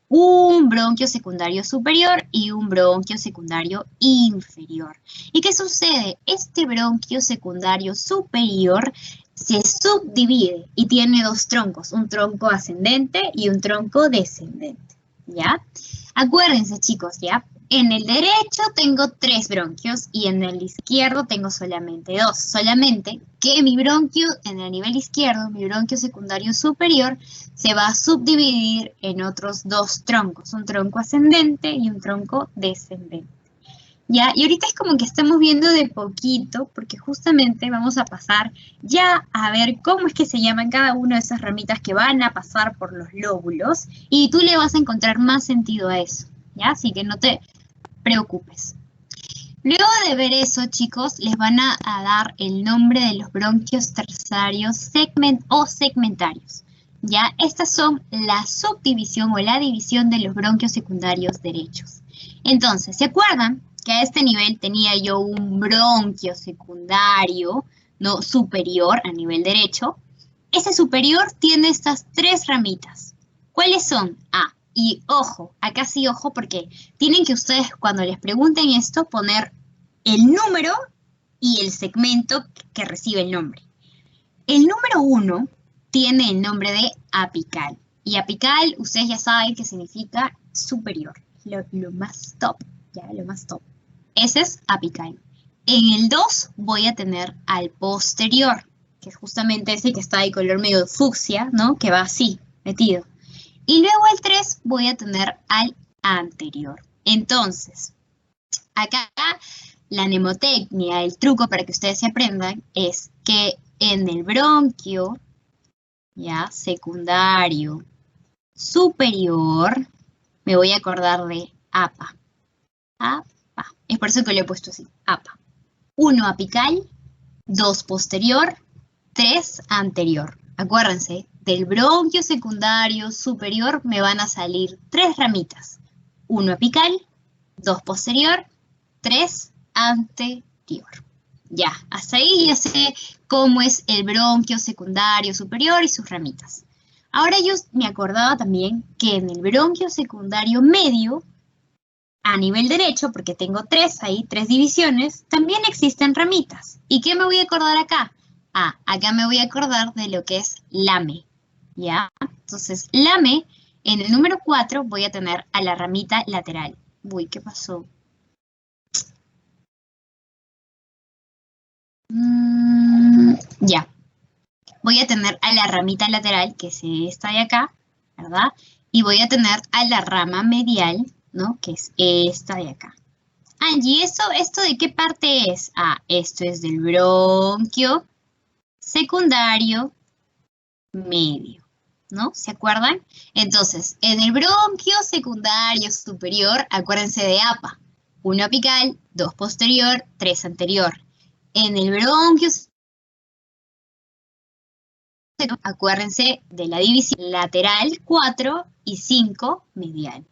Un bronquio secundario superior y un bronquio secundario inferior. ¿Y qué sucede? Este bronquio secundario superior se subdivide y tiene 2 troncos, un tronco ascendente y un tronco descendente, ¿ya? Acuérdense, chicos, ¿ya? En el derecho tengo 3 bronquios y en el izquierdo tengo solamente 2. Solamente que mi bronquio en el nivel izquierdo, mi bronquio secundario superior, se va a subdividir en otros 2 troncos. Un tronco ascendente y un tronco descendente. ¿Ya? Y ahorita es como que estamos viendo de poquito, porque justamente vamos a pasar ya a ver cómo es que se llaman cada una de esas ramitas que van a pasar por los lóbulos, y tú le vas a encontrar más sentido a eso, ¿ya? Así que no te preocupes. Luego de ver eso, chicos, les van a dar el nombre de los bronquios terciarios segmentarios. ¿Ya? Estas son la subdivisión o la división de los bronquios secundarios derechos. Entonces, ¿se acuerdan que a este nivel tenía yo un bronquio secundario, no superior a nivel derecho? Ese superior tiene estas 3 ramitas. ¿Cuáles son? Y ojo, acá sí ojo, porque tienen que ustedes cuando les pregunten esto poner el número y el segmento que recibe el nombre. El número 1 tiene el nombre de apical. Y apical, ustedes ya saben que significa superior, lo más top, ya, lo más top. Ese es apical. En el 2 voy a tener al posterior, que es justamente ese que está de color medio fucsia, ¿no? Que va así, metido. Y luego al 3 voy a tener al anterior. Entonces, acá la mnemotecnia, el truco para que ustedes se aprendan, es que en el bronquio, ya, secundario, superior, me voy a acordar de APA. APA. Es por eso que lo he puesto así, APA. 1 apical, 2 posterior, 3 anterior. Acuérdense, del bronquio secundario superior me van a salir 3 ramitas. 1 apical, 2 posterior, 3 anterior. Ya, hasta ahí ya sé cómo es el bronquio secundario superior y sus ramitas. Ahora yo me acordaba también que en el bronquio secundario medio, a nivel derecho, porque tengo 3 ahí, 3 divisiones, también existen ramitas. ¿Y qué me voy a acordar acá? Acá me voy a acordar de lo que es lame, ¿ya? Entonces, lame, en el número 4 voy a tener a la ramita lateral. Uy, ¿qué pasó? Ya. Voy a tener a la ramita lateral, que es esta de acá, ¿verdad? Y voy a tener a la rama medial, ¿no? Que es esta de acá. Angie, ¿esto de qué parte es? Esto es del bronquio secundario medio, ¿no? ¿Se acuerdan? Entonces, en el bronquio secundario superior, acuérdense de APA. 1 apical, 2 posterior, 3 anterior. En el bronquio, acuérdense de la división lateral 4 y 5 medial.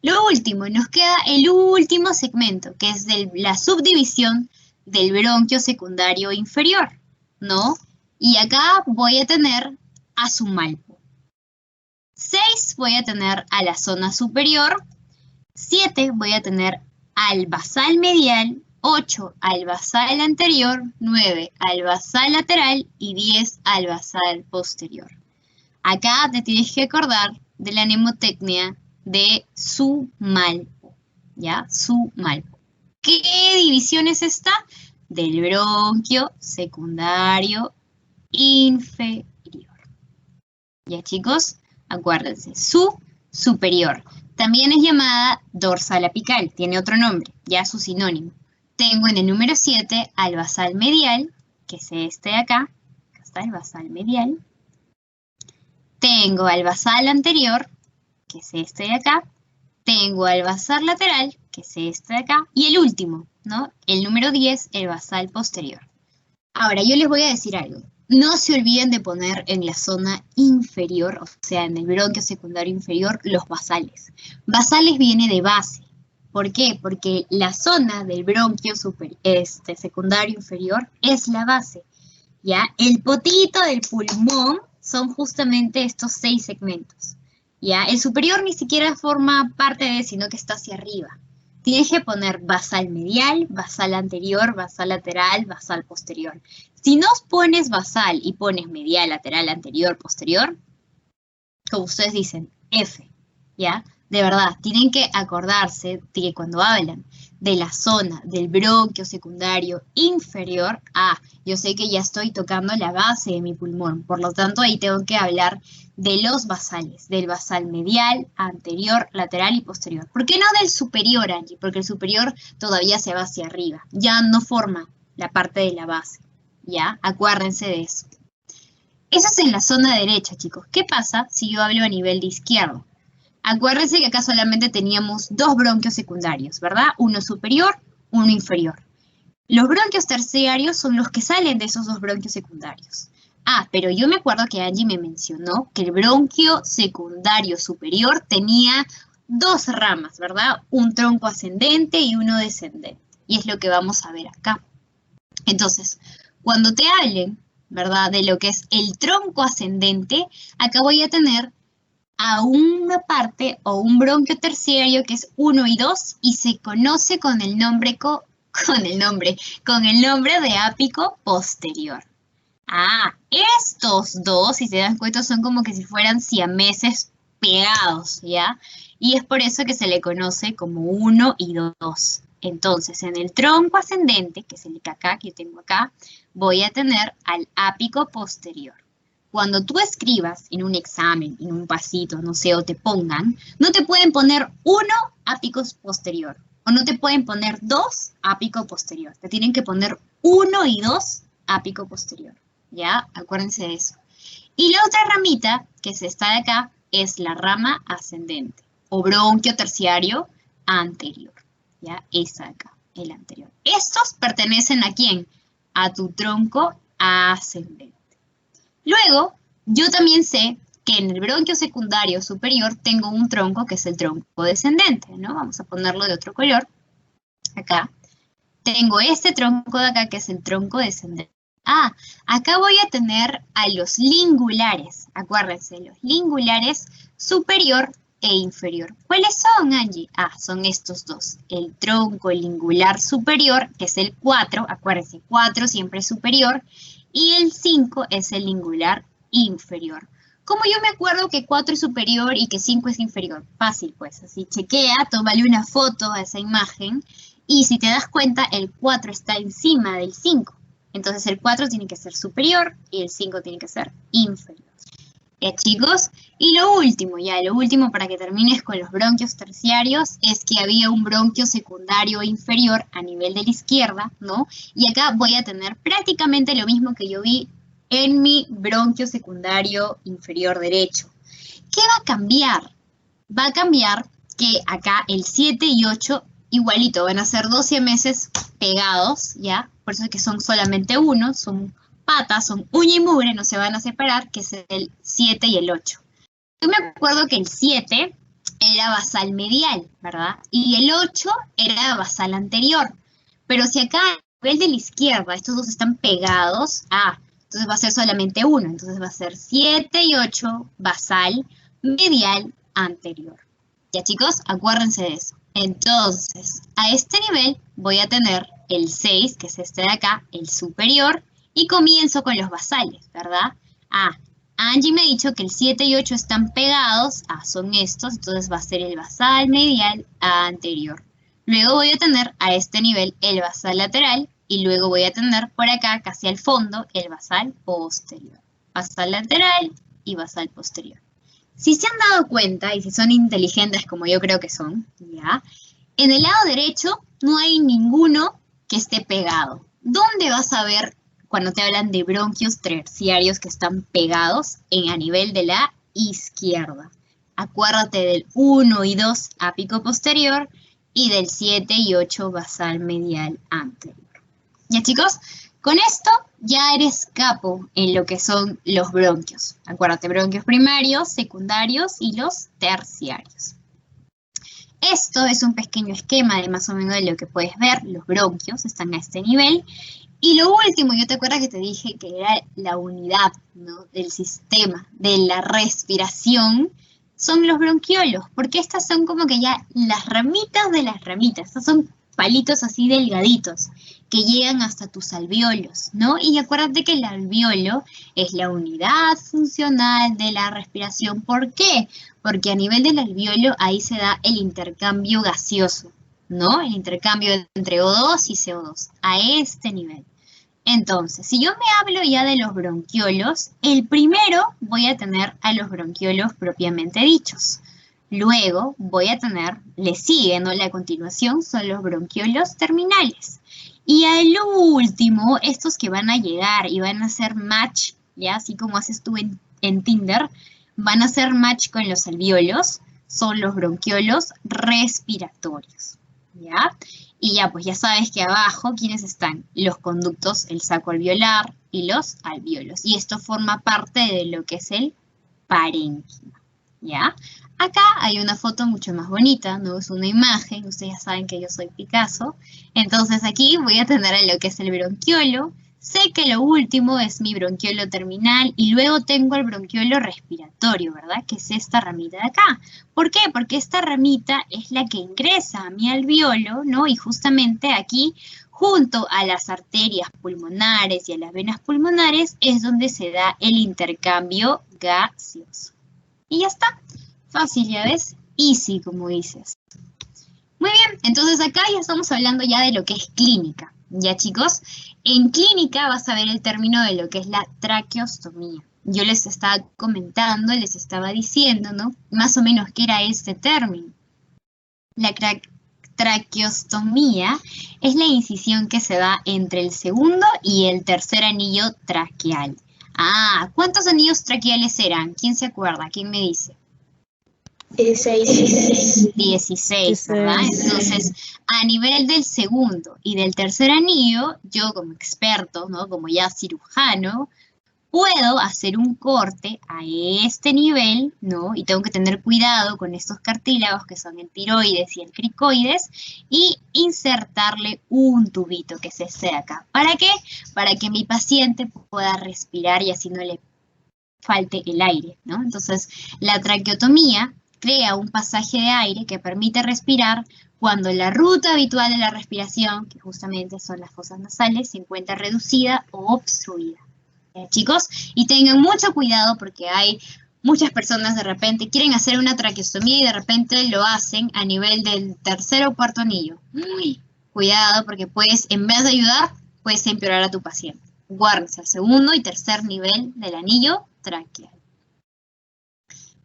Lo último, nos queda el último segmento, que es la subdivisión del bronquio secundario inferior, ¿no? Y acá voy a tener a su malpo. 6 voy a tener a la zona superior, 7 voy a tener al basal medial, 8 al basal anterior, 9 al basal lateral y 10 al basal posterior. Acá te tienes que acordar de la mnemotecnia de su malpo, ¿ya? Su malpo. ¿Qué división es esta? Del bronquio secundario inferior. ¿Ya, chicos? Acuérdense, su superior. También es llamada dorsal apical, tiene otro nombre, ya su sinónimo. Tengo en el número 7 al basal medial, que es este de acá. Acá está el basal medial. Tengo al basal anterior, que es este de acá. Tengo al basal lateral, que es este de acá. Y el último, ¿no? El número 10, el basal posterior. Ahora, yo les voy a decir algo. No se olviden de poner en la zona inferior, o sea, en el bronquio secundario inferior, los basales. Basales viene de base. ¿Por qué? Porque la zona del bronquio secundario inferior es la base. ¿Ya? El potito del pulmón son justamente estos 6 segmentos. ¿Ya? El superior ni siquiera forma parte de, sino que está hacia arriba. Tienes que poner basal medial, basal anterior, basal lateral, basal posterior. Si no pones basal y pones medial, lateral, anterior, posterior, como ustedes dicen, F, ¿ya? De verdad, tienen que acordarse de que cuando hablan de la zona del bronquio secundario inferior, yo sé que ya estoy tocando la base de mi pulmón, por lo tanto ahí tengo que hablar de los basales, del basal medial, anterior, lateral y posterior. ¿Por qué no del superior, Angie? Porque el superior todavía se va hacia arriba, ya no forma la parte de la base, ¿ya? Acuérdense de eso. Eso es en la zona derecha, chicos. ¿Qué pasa si yo hablo a nivel de izquierdo? Acuérdense que acá solamente teníamos 2 bronquios secundarios, ¿verdad? Uno superior, uno inferior. Los bronquios terciarios son los que salen de esos 2 bronquios secundarios. Pero yo me acuerdo que Angie me mencionó que el bronquio secundario superior tenía 2 ramas, ¿verdad? Un tronco ascendente y uno descendente. Y es lo que vamos a ver acá. Entonces, cuando te hablen, ¿verdad? De lo que es el tronco ascendente, acá voy a tener a una parte o un bronquio terciario que es 1 y 2 y se conoce con el nombre de ápico posterior. Estos dos, si se dan cuenta, son como que si fueran siameses pegados, ¿ya? Y es por eso que se le conoce como 1 y 2. Entonces, en el tronco ascendente, que es el que acá, que yo tengo acá, voy a tener al ápico posterior. Cuando tú escribas en un examen, en un pasito, no sé, o te pongan, no te pueden poner 1 ápico posterior, o no te pueden poner 2 ápico posterior. Te tienen que poner 1 y 2 ápico posterior, ¿ya? Acuérdense de eso. Y la otra ramita, que es esta de acá, es la rama ascendente, o bronquio terciario anterior, ¿ya? Esa de acá, el anterior. Estos pertenecen ¿a quién? A tu tronco ascendente. Luego, yo también sé que en el bronquio secundario superior tengo un tronco que es el tronco descendente, ¿no? Vamos a ponerlo de otro color. Acá. Tengo este tronco de acá que es el tronco descendente. Acá voy a tener a los lingulares. Acuérdense, los lingulares superior e inferior. ¿Cuáles son, Angie? Son estos dos. El tronco lingular superior, que es el 4. Acuérdense, 4 siempre es superior. Y el 5 es el lingular inferior. Como yo me acuerdo que 4 es superior y que 5 es inferior? Fácil, pues. Así chequea, tómale una foto a esa imagen. Y si te das cuenta, el 4 está encima del 5. Entonces el 4 tiene que ser superior y el 5 tiene que ser inferior. Chicos, y lo último para que termines con los bronquios terciarios es que había un bronquio secundario inferior a nivel de la izquierda, ¿no? Y acá voy a tener prácticamente lo mismo que yo vi en mi bronquio secundario inferior derecho. ¿Qué va a cambiar? Va a cambiar que acá el 7 y 8 igualito, van a ser 12 meses pegados, ¿ya? Por eso es que son solamente uno, son patas, son uña y mugre, no se van a separar, que es el 7 y el 8. Yo me acuerdo que el 7 era basal medial, ¿verdad? Y el 8 era basal anterior. Pero si acá a nivel de la izquierda estos dos están pegados, entonces va a ser solamente uno. Entonces va a ser 7 y 8 basal medial anterior. Ya, chicos, acuérdense de eso. Entonces, a este nivel voy a tener el 6, que es este de acá, el superior, y comienzo con los basales, ¿verdad? Angie me ha dicho que el 7 y 8 están pegados, son estos, entonces va a ser el basal medial anterior. Luego voy a tener a este nivel el basal lateral, y luego voy a tener por acá, casi al fondo, el basal posterior. Basal lateral y basal posterior. Si se han dado cuenta, y si son inteligentes como yo creo que son, ¿ya? En el lado derecho no hay ninguno que esté pegado. ¿Dónde vas a ver cuando te hablan de bronquios terciarios que están pegados a nivel de la izquierda? Acuérdate del 1 y 2 ápico posterior y del 7 y 8 basal medial anterior. ¿Ya, chicos? Con esto ya eres capo en lo que son los bronquios. Acuérdate, bronquios primarios, secundarios y los terciarios. Esto es un pequeño esquema de más o menos de lo que puedes ver. Los bronquios están a este nivel. Y lo último, yo te acuerdas que te dije que era la unidad, ¿no?, del sistema, de la respiración, son los bronquiolos, porque estas son como que ya las ramitas de las ramitas. Estos son palitos así delgaditos que llegan hasta tus alvéolos, ¿no? Y acuérdate que el alvéolo es la unidad funcional de la respiración. ¿Por qué? Porque a nivel del alvéolo ahí se da el intercambio gaseoso, ¿no? El intercambio entre O2 y CO2, a este nivel. Entonces, si yo me hablo ya de los bronquiolos, el primero voy a tener a los bronquiolos propiamente dichos. Luego voy a tener, le sigue, ¿no?, la continuación son los bronquiolos terminales. Y al último, estos que van a llegar y van a hacer match, ya así como haces tú en Tinder, van a hacer match con los alvéolos, son los bronquiolos respiratorios, ¿ya? Y ya, pues ya sabes que abajo, ¿quiénes están? Los conductos, el saco alveolar y los alvéolos. Y esto forma parte de lo que es el parénquima, ¿ya? Acá hay una foto mucho más bonita, ¿no? Es una imagen, ustedes ya saben que yo soy Picasso. Entonces aquí voy a tener a lo que es el bronquiolo. Sé que lo último es mi bronquiolo terminal y luego tengo el bronquiolo respiratorio, ¿verdad? Que es esta ramita de acá. ¿Por qué? Porque esta ramita es la que ingresa a mi alvéolo, ¿no? Y justamente aquí, junto a las arterias pulmonares y a las venas pulmonares, es donde se da el intercambio gaseoso. Y ya está. Fácil, ya ves. Easy, como dices. Muy bien, entonces acá ya estamos hablando ya de lo que es clínica. ¿Ya, chicos? En clínica vas a ver el término de lo que es la traqueostomía. Yo les estaba comentando, les estaba diciendo, ¿no?, más o menos qué era este término. La traqueostomía es la incisión que se da entre el segundo y el tercer anillo traqueal. Ah, ¿cuántos anillos traqueales eran? ¿Quién se acuerda? ¿Quién me dice? 16, ¿verdad? Entonces, a nivel del segundo y del tercer anillo, yo como experto, ¿no?, como ya cirujano, puedo hacer un corte a este nivel, ¿no? Y tengo que tener cuidado con estos cartílagos que son el tiroides y el cricoides y insertarle un tubito que es este de acá. ¿Para qué? Para que mi paciente pueda respirar y así no le falte el aire, ¿no? Entonces, la traqueotomía crea un pasaje de aire que permite respirar cuando la ruta habitual de la respiración, que justamente son las fosas nasales, se encuentra reducida o obstruida. Chicos, y tengan mucho cuidado porque hay muchas personas de repente quieren hacer una traqueostomía y de repente lo hacen a nivel del tercer o cuarto anillo. Muy cuidado porque puedes, en vez de ayudar, puedes empeorar a tu paciente. Guárdense al segundo y tercer nivel del anillo traqueal.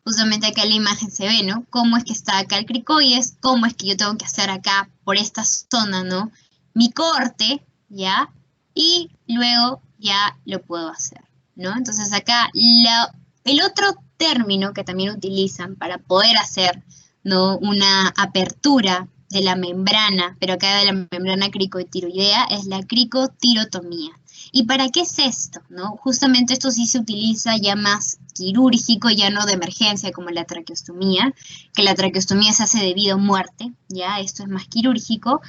Justamente acá en la imagen se ve, ¿no?, cómo es que está acá el cricoides, cómo es que yo tengo que hacer acá, por esta zona, ¿no?, mi corte, ¿ya? Y luego ya lo puedo hacer, ¿no? Entonces acá el otro término que también utilizan para poder hacer, ¿no?, una apertura de la membrana, pero acá de la membrana cricotiroidea, es la cricotirotomía. ¿Y para qué es esto, no? Justamente esto sí se utiliza ya más quirúrgico, ya no de emergencia como la traqueostomía, que la traqueostomía se hace debido a muerte, ya esto es más quirúrgico.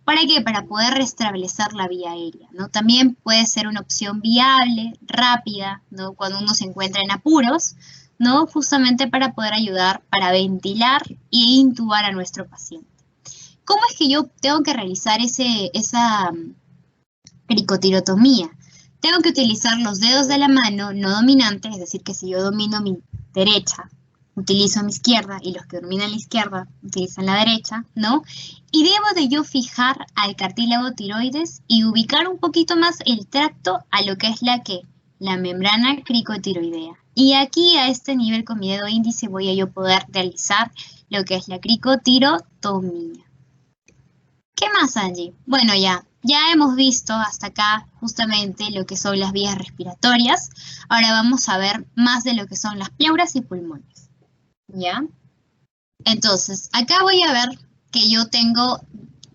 ¿Para qué? Para poder restablecer la vía aérea, ¿no? También puede ser una opción viable, rápida, ¿no?, cuando uno se encuentra en apuros, ¿no?, justamente para poder ayudar, para ventilar e intubar a nuestro paciente. ¿Cómo es que yo tengo que realizar esa cricotirotomía? Tengo que utilizar los dedos de la mano no dominantes, es decir, que si yo domino mi derecha, utilizo mi izquierda y los que dominan la izquierda utilizan la derecha, ¿no? Y debo de yo fijar al cartílago tiroides y ubicar un poquito más el tracto a lo que es la la membrana cricotiroidea. Y aquí a este nivel con mi dedo índice voy a yo poder realizar lo que es la cricotirotomía. ¿Qué más, Angie? Bueno, ya hemos visto hasta acá justamente lo que son las vías respiratorias. Ahora vamos a ver más de lo que son las pleuras y pulmones. ¿Ya? Entonces, acá voy a ver que yo tengo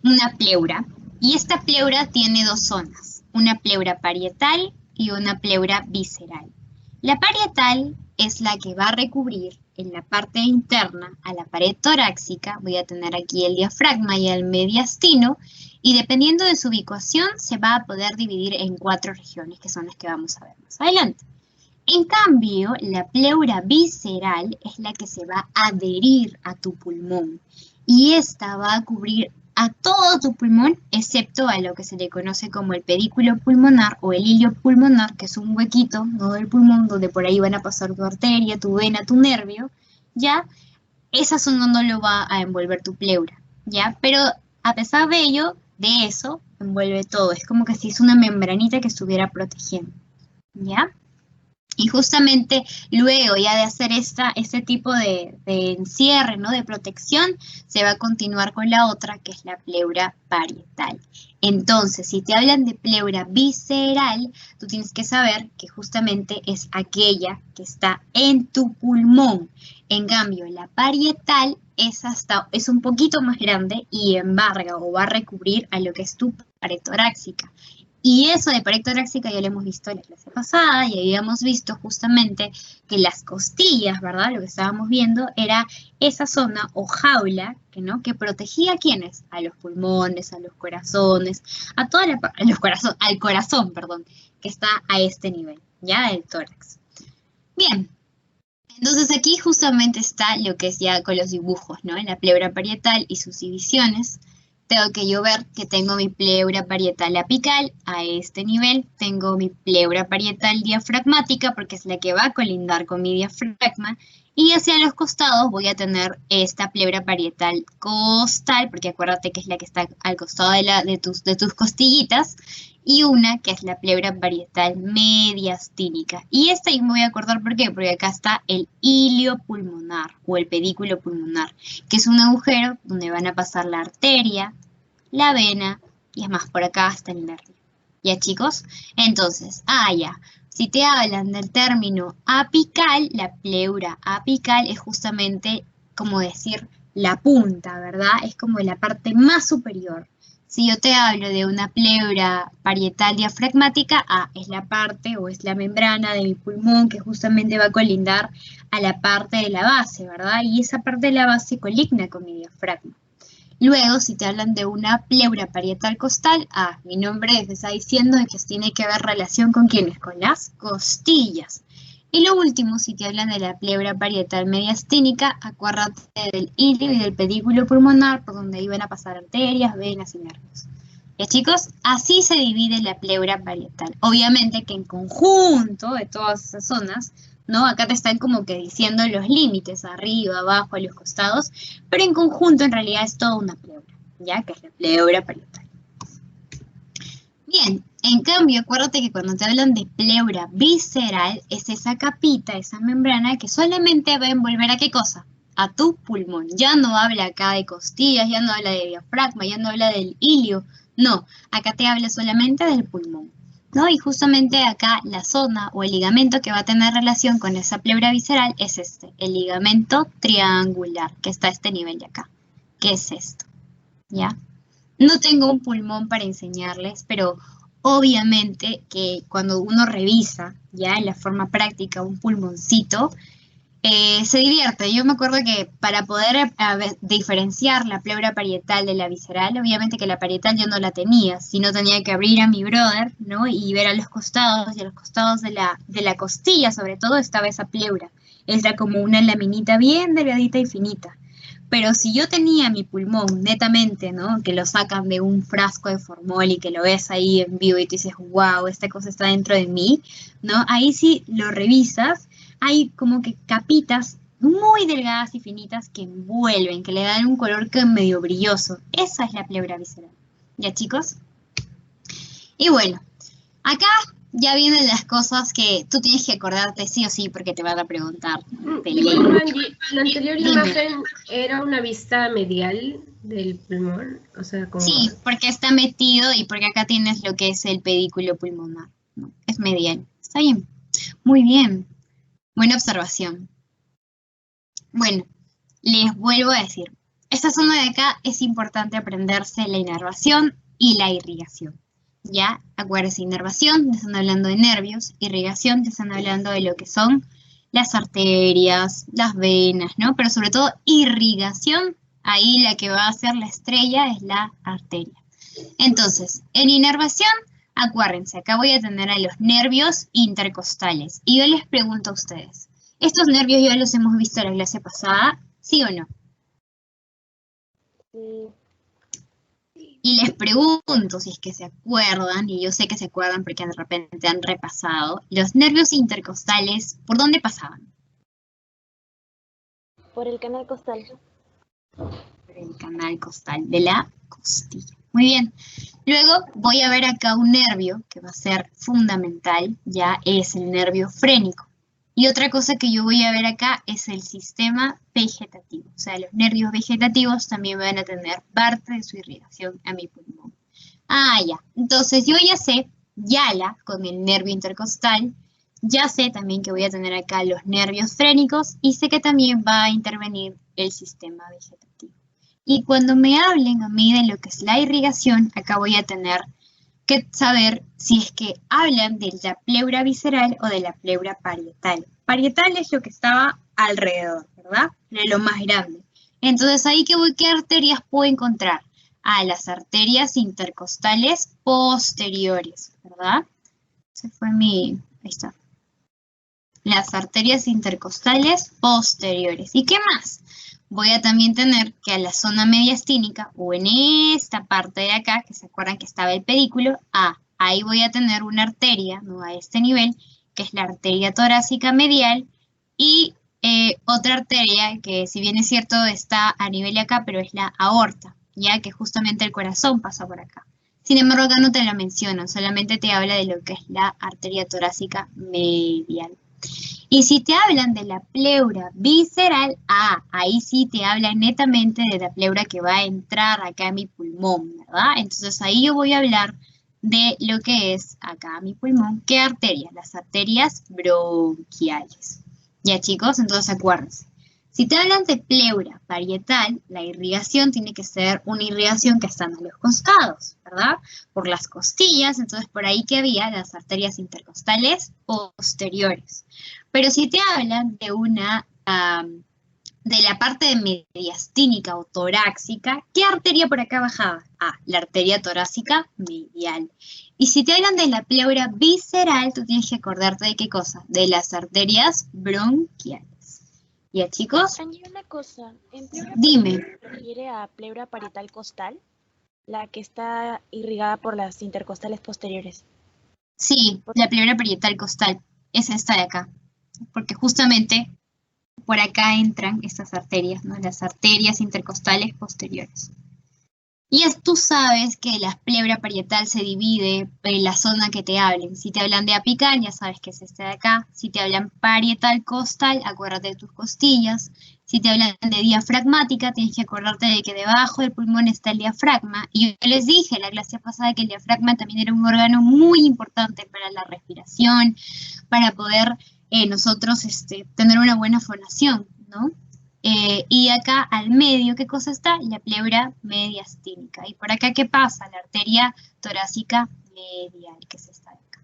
una pleura. Y esta pleura tiene dos zonas. Una pleura parietal y una pleura visceral. La parietal es la que va a recubrir en la parte interna a la pared torácica. Voy a tener aquí el diafragma y el mediastino. Y dependiendo de su ubicación, se va a poder dividir en 4 regiones, que son las que vamos a ver más adelante. En cambio, la pleura visceral es la que se va a adherir a tu pulmón. Y esta va a cubrir a todo tu pulmón, excepto a lo que se le conoce como el pedículo pulmonar o el hilio pulmonar, que es un huequito, ¿no?, del pulmón, donde por ahí van a pasar tu arteria, tu vena, tu nervio, ¿ya? Esa zona no lo va a envolver tu pleura, ¿ya? Pero a pesar de ello, de eso, envuelve todo. Es como que si es una membranita que estuviera protegiendo, ¿ya? Y justamente luego ya de hacer este tipo de encierre, ¿no?, de protección, se va a continuar con la otra, que es la pleura parietal. Entonces, si te hablan de pleura visceral, tú tienes que saber que justamente es aquella que está en tu pulmón. En cambio, la parietal es un poquito más grande y embarga o va a recubrir a lo que es tu pared torácica. Y eso de pared torácica ya lo hemos visto en la clase pasada y habíamos visto justamente que las costillas, ¿verdad? Lo que estábamos viendo era esa zona o jaula que protegía ¿a quiénes? A los pulmones, a los corazones, al corazón, que está a este nivel, ¿ya? El tórax. Bien. Entonces aquí justamente está lo que es ya con los dibujos, ¿no? En la pleura parietal y sus divisiones. Tengo que yo ver que tengo mi pleura parietal apical a este nivel, tengo mi pleura parietal diafragmática porque es la que va a colindar con mi diafragma, y hacia los costados voy a tener esta pleura parietal costal, porque acuérdate que es la que está al costado de tus costillitas, y una que es la pleura parietal mediastínica. Y esta yo me voy a acordar ¿por qué? Porque acá está el hilio pulmonar o el pedículo pulmonar, que es un agujero donde van a pasar la arteria, la vena y es más, por acá hasta el nervio. ¿Ya, chicos? Entonces, ya. Si te hablan del término apical, la pleura apical es justamente como decir la punta, ¿verdad? Es como la parte más superior. Si yo te hablo de una pleura parietal diafragmática, es la parte o es la membrana de mi pulmón que justamente va a colindar a la parte de la base, ¿verdad? Y esa parte de la base coligna con mi diafragma. Luego, si te hablan de una pleura parietal costal, mi nombre te está diciendo que tiene que haber relación con ¿quiénes? Con las costillas. Y lo último, si te hablan de la pleura parietal mediastínica, acuérdate del hilio y del pedículo pulmonar, por donde iban a pasar arterias, venas y nervios. ¿Ya, chicos? Así se divide la pleura parietal. Obviamente que en conjunto de todas esas zonas, ¿no? Acá te están como que diciendo los límites, arriba, abajo, a los costados, pero en conjunto en realidad es toda una pleura, ¿ya? Que es la pleura parietal. Bien, en cambio, acuérdate que cuando te hablan de pleura visceral, es esa capita, esa membrana que solamente va a envolver ¿a qué cosa? A tu pulmón. Ya no habla acá de costillas, ya no habla de diafragma, ya no habla del hilio. No, acá te habla solamente del pulmón, ¿no? Y justamente acá la zona o el ligamento que va a tener relación con esa pleura visceral es el ligamento triangular, que está a este nivel de acá. ¿Qué es esto? ¿Ya? No tengo un pulmón para enseñarles, pero obviamente que cuando uno revisa ya en la forma práctica un pulmoncito, se divierte. Yo me acuerdo que para poder diferenciar la pleura parietal de la visceral, obviamente que la parietal yo no la tenía, sino tenía que abrir a mi brother, ¿no? Y ver a los costados, y a los costados de la costilla, sobre todo, estaba esa pleura. Era como una laminita bien delgadita y finita. Pero si yo tenía mi pulmón netamente, ¿no? Que lo sacan de un frasco de formol y que lo ves ahí en vivo y tú dices, wow, esta cosa está dentro de mí, ¿no? Ahí sí lo revisas, hay como que capitas muy delgadas y finitas que envuelven, que le dan un color que medio brilloso. Esa es la pleura visceral. ¿Ya, chicos? Y bueno, acá ya vienen las cosas que tú tienes que acordarte sí o sí porque te van a preguntar. Disculpa, Angie, la anterior Dime. imagen era una vista medial del pulmón, o sea, como... Sí, porque está metido y porque acá tienes lo que es el pedículo pulmonar, ¿no? Es medial. Está bien. Muy bien. Buena observación. Bueno, les vuelvo a decir. Esta zona de acá es importante aprenderse la inervación y la irrigación. Ya, acuérdense, inervación, te están hablando de nervios, irrigación, te están hablando de lo que son las arterias, las venas, ¿no? Pero sobre todo irrigación, ahí la que va a ser la estrella es la arteria. Entonces, en inervación, acuérdense, acá voy a tener a los nervios intercostales. Y yo les pregunto a ustedes, ¿estos nervios ya los hemos visto en la clase pasada? ¿Sí o no? Sí. Y les pregunto si es que se acuerdan, y yo sé que se acuerdan porque de repente han repasado, los nervios intercostales, ¿por dónde pasaban? Por el canal costal. Por el canal costal de la costilla. Muy bien. Luego voy a ver acá un nervio que va a ser fundamental, ya es el nervio frénico. Y otra cosa que yo voy a ver acá es el sistema vegetativo. O sea, los nervios vegetativos también van a tener parte de su irrigación a mi pulmón. Ah, ya. Entonces yo ya sé, con el nervio intercostal, ya sé también que voy a tener acá los nervios frénicos y sé que también va a intervenir el sistema vegetativo. Y cuando me hablen a mí de lo que es la irrigación, acá voy a tener que saber si es que hablan de la pleura visceral o de la pleura parietal. Parietal es lo que estaba alrededor, ¿verdad? De lo más grande. Entonces, ahí ¿qué arterias puedo encontrar? Las arterias intercostales posteriores, ¿verdad? Ahí está. Las arterias intercostales posteriores. ¿Y qué más? Voy a también tener que a la zona mediastínica, o en esta parte de acá, que se acuerdan que estaba el pedículo, ahí voy a tener una arteria, ¿no? A este nivel, que es la arteria torácica medial, y otra arteria que, si bien es cierto, está a nivel de acá, pero es la aorta, ya que justamente el corazón pasa por acá. Sin embargo, acá no te la menciono, solamente te habla de lo que es la arteria torácica medial. Y si te hablan de la pleura visceral, ahí sí te hablan netamente de la pleura que va a entrar acá a mi pulmón, ¿verdad? Entonces ahí yo voy a hablar de lo que es acá a mi pulmón. ¿Qué arterias? Las arterias bronquiales. Ya, chicos, entonces acuérdense. Si te hablan de pleura parietal, la irrigación tiene que ser una irrigación que están a los costados, ¿verdad? Por las costillas, entonces por ahí que había las arterias intercostales posteriores. Pero si te hablan de de la parte mediastínica o torácica, ¿qué arteria por acá bajaba? La arteria torácica medial. Y si te hablan de la pleura visceral, tú tienes que acordarte de qué cosa, de las arterias bronquiales. ¿Ya, chicos? Angie, una cosa. ¿En pleura Dime. parietal se refiere a pleura parietal costal? La que está irrigada por las intercostales posteriores. Sí, la pleura parietal costal es esta de acá. Porque justamente por acá entran estas arterias, ¿no? Las arterias intercostales posteriores. Y tú sabes que la pleura parietal se divide en la zona que te hablen. Si te hablan de apical, ya sabes que es este de acá. Si te hablan parietal costal, acuérdate de tus costillas. Si te hablan de diafragmática, tienes que acordarte de que debajo del pulmón está el diafragma. Y yo les dije en la clase pasada que el diafragma también era un órgano muy importante para la respiración, para poder nosotros tener una buena fonación, ¿no? Y acá al medio, ¿qué cosa está? La pleura mediastínica. ¿Y por acá qué pasa? La arteria torácica medial, que es esta de acá.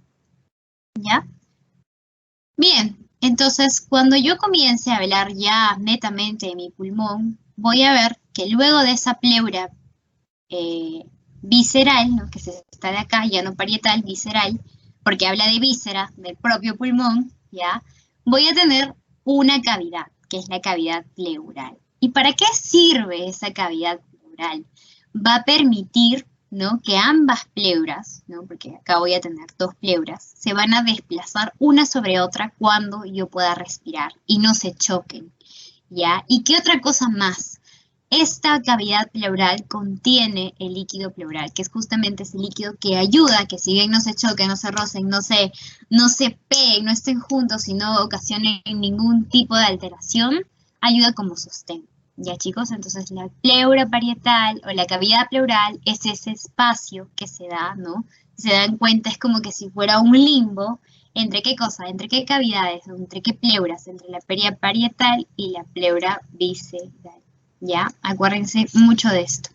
¿Ya? Bien, entonces cuando yo comience a hablar ya netamente de mi pulmón, voy a ver que luego de esa pleura visceral, ¿no? Que es esta de acá, ya no parietal, visceral, porque habla de víscera, del propio pulmón, ¿ya? Voy a tener una cavidad, que es la cavidad pleural. ¿Y para qué sirve esa cavidad pleural? Va a permitir, ¿no? Que ambas pleuras, ¿no? Porque acá voy a tener dos pleuras, se van a desplazar una sobre otra cuando yo pueda respirar y no se choquen, ¿ya? ¿Y qué otra cosa más? esta cavidad pleural contiene el líquido pleural, que es justamente ese líquido que ayuda a que si bien no se choquen, no se rocen, no se peguen, no estén juntos y no ocasionen ningún tipo de alteración, ayuda como sostén. ¿Ya, chicos? Entonces la pleura parietal o la cavidad pleural es ese espacio que se da, ¿no? Si se dan cuenta, es como que si fuera un limbo. ¿Entre qué cosa? ¿Entre qué cavidades? ¿Entre qué pleuras? Entre la peria parietal y la pleura visceral. ¿Ya? Acuérdense mucho de esto.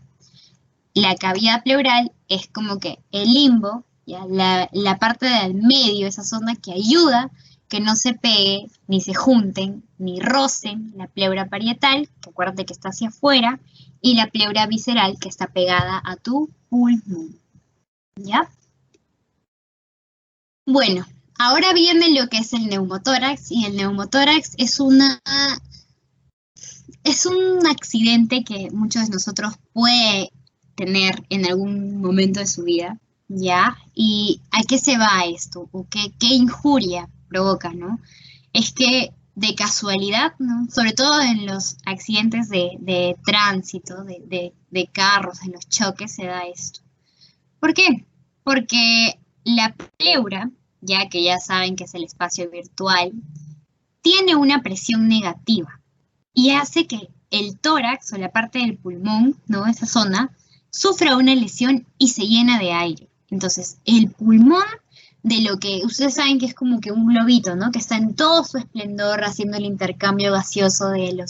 La cavidad pleural es como que el limbo, ¿ya? La parte del medio, esa zona que ayuda que no se pegue, ni se junten, ni rocen la pleura parietal, que acuérdate que está hacia afuera, y la pleura visceral, que está pegada a tu pulmón. ¿Ya? Bueno, ahora viene lo que es el neumotórax, y el neumotórax es un accidente que muchos de nosotros puede tener en algún momento de su vida, ¿ya? ¿Y a qué se va esto? ¿O qué injuria provoca, no? Es que de casualidad, ¿no? Sobre todo en los accidentes de tránsito, de carros, en los choques, se da esto. ¿Por qué? Porque la pleura, ya que ya saben que es el espacio virtual, tiene una presión negativa y hace que el tórax o la parte del pulmón, ¿no? Esa zona, sufra una lesión y se llena de aire. Entonces, el pulmón, de lo que ustedes saben que es como que un globito, ¿no? Que está en todo su esplendor haciendo el intercambio gaseoso del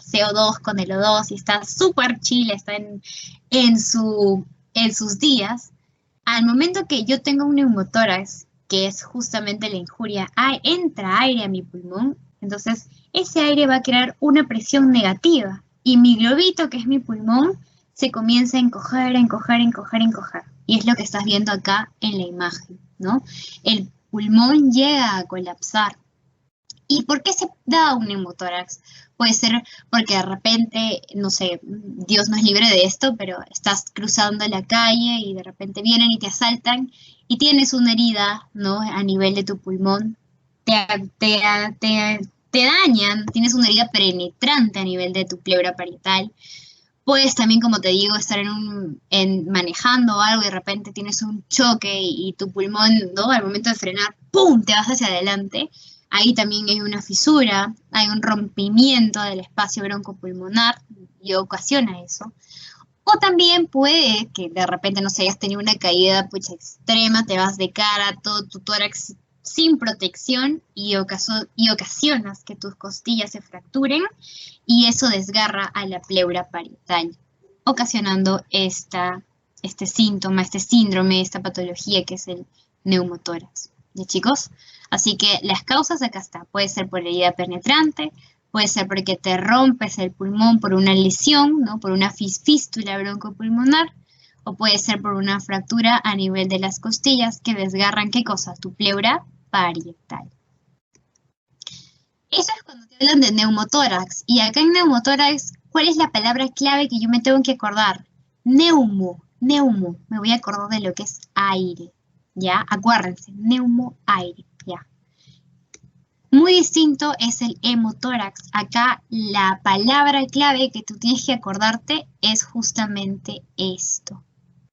CO2 con el O2 y está súper chill, está en sus días. Al momento que yo tengo un neumotórax, que es justamente la injuria, entra aire a mi pulmón, entonces ese aire va a crear una presión negativa y mi globito, que es mi pulmón, se comienza a encoger, a encoger, a encoger, a encoger. Y es lo que estás viendo acá en la imagen, ¿no? El pulmón llega a colapsar. ¿Y por qué se da un neumotórax? Puede ser porque de repente, no sé, Dios nos libre de esto, pero estás cruzando la calle y de repente vienen y te asaltan y tienes una herida, ¿no? A nivel de tu pulmón, te dañan, tienes una herida penetrante a nivel de tu pleura parietal. Puedes también, como te digo, estar manejando algo y de repente tienes un choque y tu pulmón, ¿no? Al momento de frenar, ¡pum!, te vas hacia adelante. Ahí también hay una fisura, hay un rompimiento del espacio broncopulmonar y ocasiona eso. O también puede que de repente, no sé, hayas tenido una caída extrema, te vas de cara, todo tu tórax sin protección y ocasionas que tus costillas se fracturen y eso desgarra a la pleura parietal, ocasionando este síntoma, este síndrome, esta patología que es el neumotórax. ¿Ya, chicos? Así que las causas acá está. Puede ser por herida penetrante, puede ser porque te rompes el pulmón por una lesión, ¿no? Por una fístula broncopulmonar, o puede ser por una fractura a nivel de las costillas que desgarran, ¿qué cosa? Tu pleura parietal. Eso es cuando te hablan de neumotórax. Y acá en neumotórax, ¿cuál es la palabra clave que yo me tengo que acordar? Neumo. Me voy a acordar de lo que es aire. ¿Ya? Acuérdense, neumo, aire. ¿Ya? Muy distinto es el hemotórax. Acá la palabra clave que tú tienes que acordarte es justamente esto.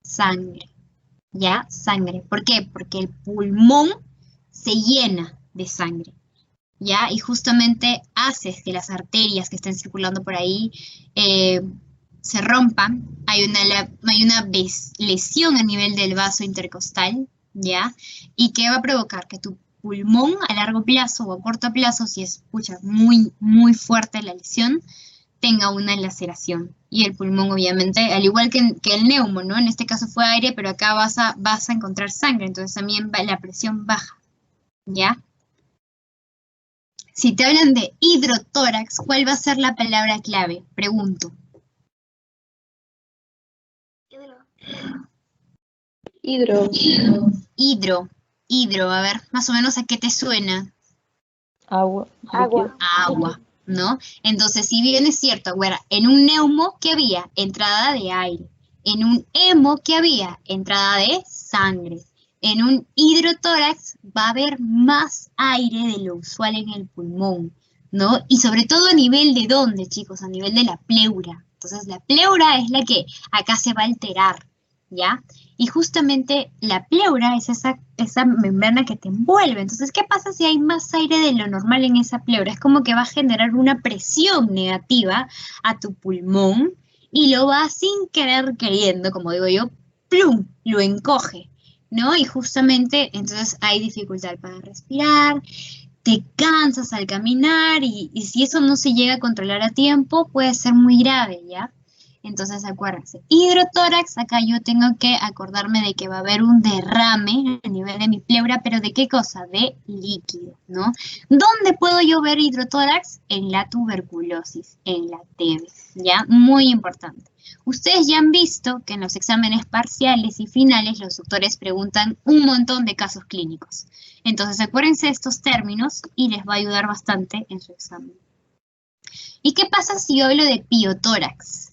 Sangre. ¿Ya? Sangre. ¿Por qué? Porque el pulmón se llena de sangre. ¿Ya? Y justamente hace que las arterias que estén circulando por ahí se rompan. Hay una lesión a nivel del vaso intercostal, ¿ya? Y que va a provocar que tu pulmón a largo plazo o a corto plazo, si es muy, muy fuerte la lesión, tenga una laceración. Y el pulmón, obviamente, al igual que el neumo, ¿no? En este caso fue aire, pero acá vas a encontrar sangre, entonces también la presión baja, ¿ya? Si te hablan de hidrotórax, ¿cuál va a ser la palabra clave? Pregunto. Hidro, a ver, más o menos ¿a qué te suena? Agua. Agua, ¿no? Entonces, si bien es cierto, ahora, en un neumo, ¿qué había? Entrada de aire. En un hemo, ¿qué había? Entrada de sangre. En un hidrotórax va a haber más aire de lo usual en el pulmón, ¿no? Y sobre todo a nivel de ¿dónde, chicos? A nivel de la pleura. Entonces la pleura es la que acá se va a alterar, ¿ya? Y justamente la pleura es esa membrana que te envuelve. Entonces, ¿qué pasa si hay más aire de lo normal en esa pleura? Es como que va a generar una presión negativa a tu pulmón y lo va sin querer queriendo, como digo yo, ¡plum!, lo encoge, ¿no? Y justamente entonces hay dificultad para respirar, te cansas al caminar y si eso no se llega a controlar a tiempo, puede ser muy grave, ¿ya? Entonces, acuérdense, hidrotórax, acá yo tengo que acordarme de que va a haber un derrame a nivel de mi pleura, pero ¿de qué cosa? De líquido, ¿no? ¿Dónde puedo yo ver hidrotórax? En la tuberculosis, en la TB, ¿ya? Muy importante. Ustedes ya han visto que en los exámenes parciales y finales los doctores preguntan un montón de casos clínicos. Entonces, acuérdense de estos términos y les va a ayudar bastante en su examen. ¿Y qué pasa si yo hablo de piotórax?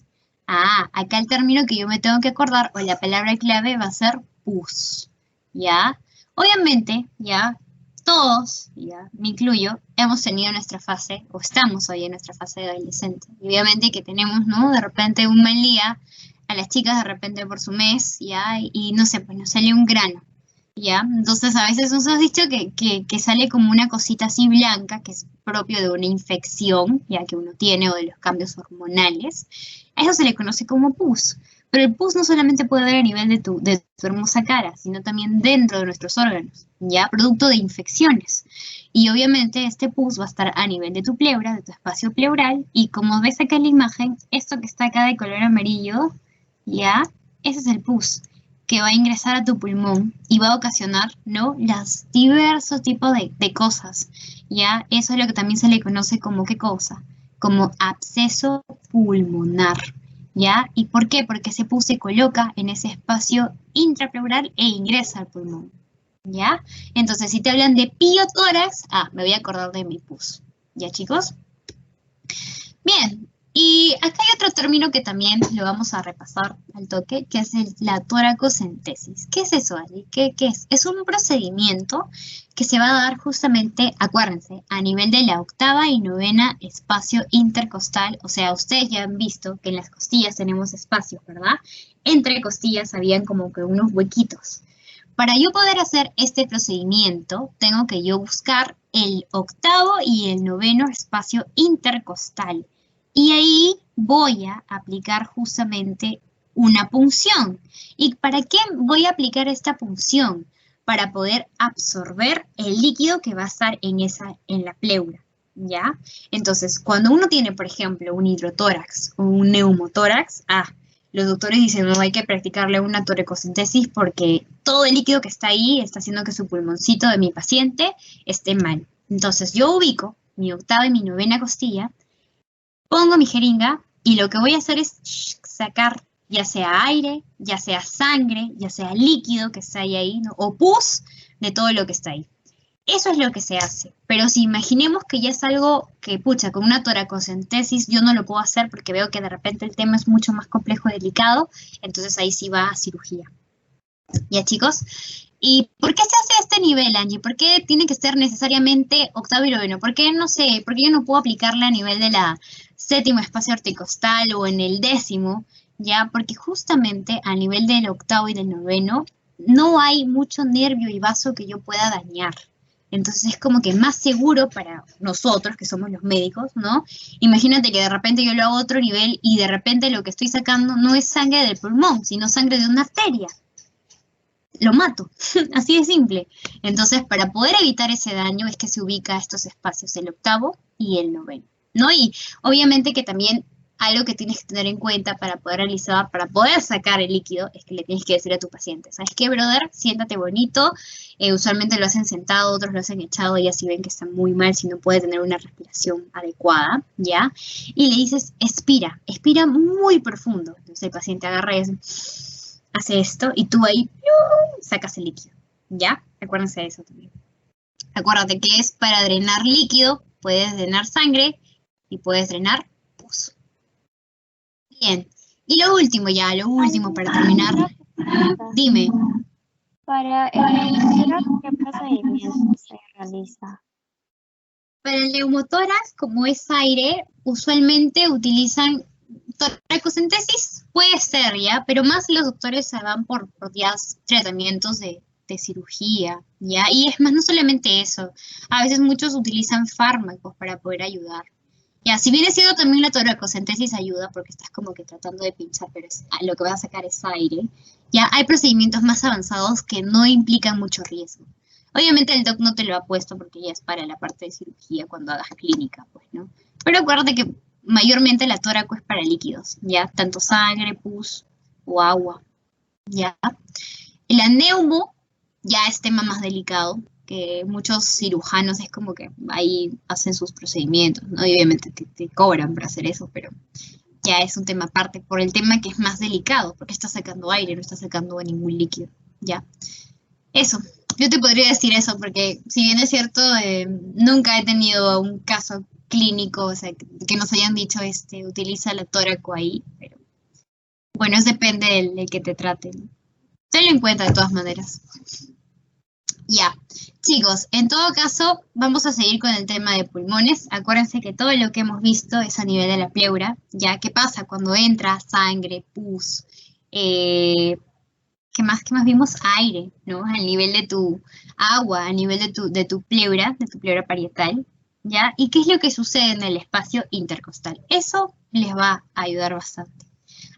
Ah, acá el término que yo me tengo que acordar, o la palabra clave, va a ser pus, ¿ya? Obviamente, ya, todos, ya, me incluyo, hemos tenido nuestra fase, o estamos hoy en nuestra fase de adolescente. Y obviamente que tenemos, ¿no? De repente un mal día, a las chicas de repente por su mes, ¿ya? Y no sé, pues nos sale un grano, ¿ya? Entonces a veces nos has dicho que sale como una cosita así blanca, que es propio de una infección, ya que uno tiene, o de los cambios hormonales. A eso se le conoce como pus. Pero el pus no solamente puede haber a nivel de tu hermosa cara, sino también dentro de nuestros órganos, ya producto de infecciones. Y obviamente este pus va a estar a nivel de tu pleura, de tu espacio pleural, y como ves acá en la imagen, esto que está acá de color amarillo, ya, ese es el pus, que va a ingresar a tu pulmón y va a ocasionar, ¿no?, los diversos tipos de cosas, ya. Eso es lo que también se le conoce como, ¿qué cosa? Como absceso pulmonar, ¿ya? ¿Y por qué? Porque ese pus se coloca en ese espacio intrapleural e ingresa al pulmón, ¿ya? Entonces, si te hablan de piotórax, me voy a acordar de mi pus, ¿ya, chicos? Bien, y acá hay otro término que también lo vamos a repasar al toque, que es la toracocentesis. ¿Qué es eso, Ali? ¿Qué es? Es un procedimiento que se va a dar justamente, acuérdense, a nivel de la octava y novena espacio intercostal. O sea, ustedes ya han visto que en las costillas tenemos espacios, ¿verdad? Entre costillas habían como que unos huequitos. Para yo poder hacer este procedimiento, tengo que yo buscar el octavo y el noveno espacio intercostal. Y ahí voy a aplicar justamente una punción. ¿Y para qué voy a aplicar esta punción? Para poder absorber el líquido que va a estar en la pleura, ¿ya? Entonces, cuando uno tiene, por ejemplo, un hidrotórax o un neumotórax, los doctores dicen, no, hay que practicarle una toracocentesis porque todo el líquido que está ahí está haciendo que su pulmoncito de mi paciente esté mal. Entonces, yo ubico mi octava y mi novena costilla, pongo mi jeringa y lo que voy a hacer es sacar ya sea aire, ya sea sangre, ya sea líquido que está ahí, ¿no?, o pus de todo lo que está ahí. Eso es lo que se hace. Pero si imaginemos que ya es algo que, pucha, con una toracocentesis yo no lo puedo hacer porque veo que de repente el tema es mucho más complejo y delicado, entonces ahí sí va a cirugía. ¿Ya, chicos? ¿Y por qué se hace este nivel, Angie? ¿Por qué tiene que ser necesariamente octavo y noveno? ¿Por qué, no sé, por qué yo no puedo aplicarla a nivel de la séptima espacio intercostal o en el décimo? Ya, porque justamente a nivel del octavo y del noveno no hay mucho nervio y vaso que yo pueda dañar. Entonces es como que más seguro para nosotros, que somos los médicos, ¿no? Imagínate que de repente yo lo hago a otro nivel y de repente lo que estoy sacando no es sangre del pulmón, sino sangre de una arteria. Lo mato, así de simple. Entonces, para poder evitar ese daño es que se ubica estos espacios, el octavo y el noveno, ¿no? Y obviamente que también algo que tienes que tener en cuenta para poder realizar, para poder sacar el líquido, es que le tienes que decir a tu paciente, ¿sabes qué, brother? Siéntate bonito. Usualmente lo hacen sentado, otros lo hacen echado, y así ven que está muy mal si no puede tener una respiración adecuada, ¿ya? Y le dices, expira muy profundo. Entonces el paciente agarra y hace esto, y tú ahí sacas el líquido, ¿ya? Acuérdense de eso también. Acuérdate que es para drenar líquido, puedes drenar sangre y puedes drenar pus. Bien, y lo último para terminar, dime. Para el neumotórax, ¿qué procedimiento se realiza? Para el neumotórax, como es aire, usualmente utilizan toracocentesis puede ser, ¿ya? Pero más los doctores se van por ya tratamientos de cirugía, ¿ya? Y es más, no solamente eso. A veces muchos utilizan fármacos para poder ayudar. Ya, si bien es cierto también la toracocentesis ayuda porque estás como que tratando de pinchar, pero lo que vas a sacar es aire. Ya hay procedimientos más avanzados que no implican mucho riesgo. Obviamente el doc no te lo ha puesto porque ya es para la parte de cirugía cuando hagas clínica, pues, ¿no? Pero acuérdate que mayormente la tóraco es para líquidos, ¿ya? Tanto sangre, pus o agua, ¿ya? El aneumo ya es tema más delicado, que muchos cirujanos es como que ahí hacen sus procedimientos, ¿no? Y obviamente te cobran por hacer eso, pero ya es un tema aparte, por el tema que es más delicado, porque está sacando aire, no está sacando ningún líquido, ¿ya? Eso, yo te podría decir eso, porque si bien es cierto, nunca he tenido un caso clínico, o sea, que nos hayan dicho, utiliza la tóraco ahí, pero bueno, eso depende del que te trate, ¿no? Tenlo en cuenta de todas maneras. Ya, chicos, en todo caso, vamos a seguir con el tema de pulmones. Acuérdense que todo lo que hemos visto es a nivel de la pleura, ya. ¿Qué pasa cuando entra sangre, pus? ¿Qué más vimos? Aire, ¿no? Al nivel de tu agua, a nivel de tu pleura parietal, ¿ya? ¿Y qué es lo que sucede en el espacio intercostal? Eso les va a ayudar bastante.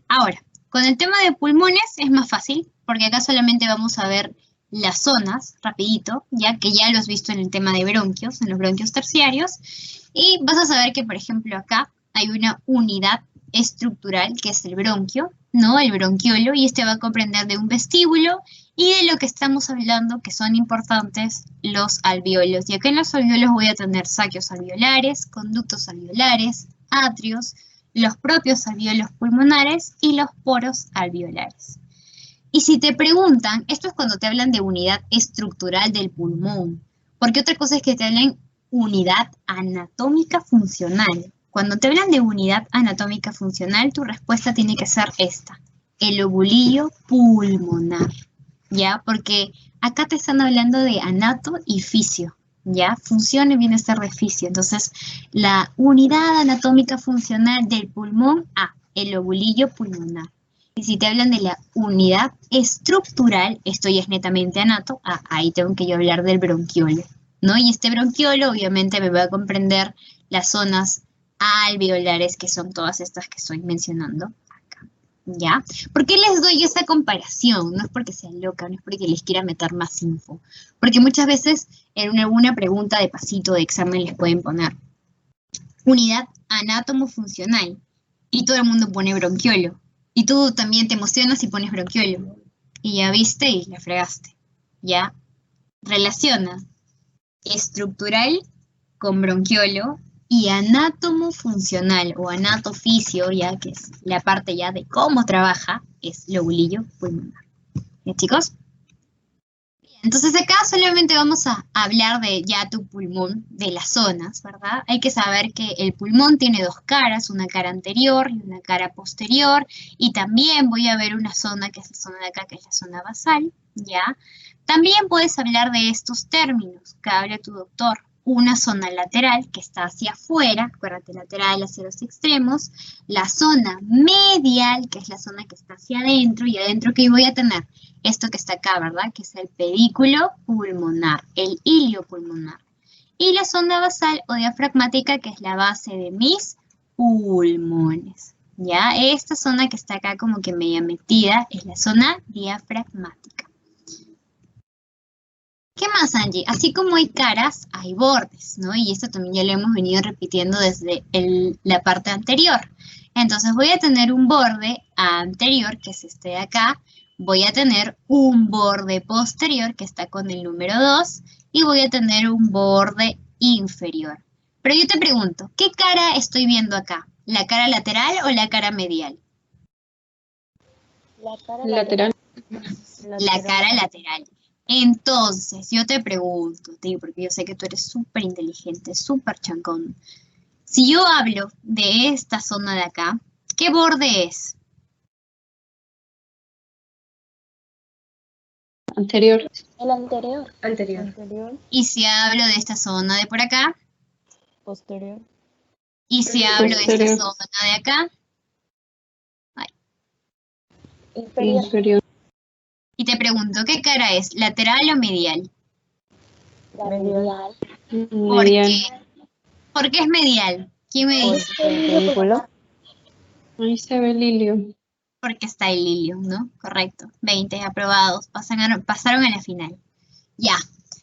Ahora, con el tema de pulmones es más fácil, porque acá solamente vamos a ver las zonas, rapidito, ya que ya lo has visto en el tema de bronquios, en los bronquios terciarios, y vas a saber que, por ejemplo, acá hay una unidad estructural, que es el bronquio, ¿no? El bronquiolo, y este va a comprender de un vestíbulo y de lo que estamos hablando, que son importantes los alveolos. Y acá en los alveolos voy a tener saquios alveolares, conductos alveolares, atrios, los propios alveolos pulmonares y los poros alveolares. Y si te preguntan, esto es cuando te hablan de unidad estructural del pulmón, porque otra cosa es que te hablen unidad anatómica funcional. Cuando te hablan de unidad anatómica funcional, tu respuesta tiene que ser esta, el lobulillo pulmonar, ¿ya? Porque acá te están hablando de anato y fisio, ¿ya? Función y bienestar de fisio. Entonces, la unidad anatómica funcional del pulmón, el lobulillo pulmonar. Y si te hablan de la unidad estructural, esto ya es netamente anato, ahí tengo que yo hablar del bronquiolo, ¿no? Y este bronquiolo obviamente me va a comprender las zonas alveolares, que son todas estas que estoy mencionando acá, ¿ya? ¿Por qué les doy esta comparación? No es porque sea loca, no es porque les quiera meter más info, porque muchas veces en alguna pregunta de pasito de examen les pueden poner unidad anátomo-funcional y todo el mundo pone bronquiolo. Y tú también te emocionas y pones bronquiolo. Y ya viste y la fregaste. ¿Ya? Relaciona estructural con bronquiolo y anátomo funcional o anatofisio, ya que es la parte ya de cómo trabaja, es lobulillo pulmonar. ¿Ya, chicos? Entonces acá solamente vamos a hablar de ya tu pulmón, de las zonas, ¿verdad? Hay que saber que el pulmón tiene dos caras, una cara anterior y una cara posterior, y también voy a ver una zona que es la zona de acá, que es la zona basal, ¿ya? También puedes hablar de estos términos que hable tu doctor. Una zona lateral que está hacia afuera, acuérdate, lateral hacia los extremos, la zona medial, que es la zona que está hacia adentro, y adentro que voy a tener esto que está acá, ¿verdad? Que es el pedículo pulmonar, el ilio pulmonar. Y la zona basal o diafragmática, que es la base de mis pulmones, ¿ya? Esta zona que está acá como que media metida es la zona diafragmática. ¿Qué más, Angie? Así como hay caras, hay bordes, ¿no? Y esto también ya lo hemos venido repitiendo desde la parte anterior. Entonces voy a tener un borde anterior, que es este de acá. Voy a tener un borde posterior, que está con el número 2. Y voy a tener un borde inferior. Pero yo te pregunto, ¿qué cara estoy viendo acá? ¿La cara lateral o la cara medial? La cara Lateral. La cara lateral. Entonces, yo te pregunto, porque yo sé que tú eres súper inteligente, súper chancón. Si yo hablo de esta zona de acá, ¿qué borde es? Anterior. El anterior. Anterior. Anterior, Y si hablo de esta zona de por acá, posterior. y si hablo de esta Posterior. zona de acá, Inferior. Y te pregunto, ¿qué cara es? ¿Lateral o medial? La medial. ¿Por Medial. qué? ¿Por qué es medial? ¿Quién me dice? Pedículo. Ahí se ve el hilio. Porque está el hilo, ¿no? Correcto. 20 aprobados. Pasaron a la final. Ya.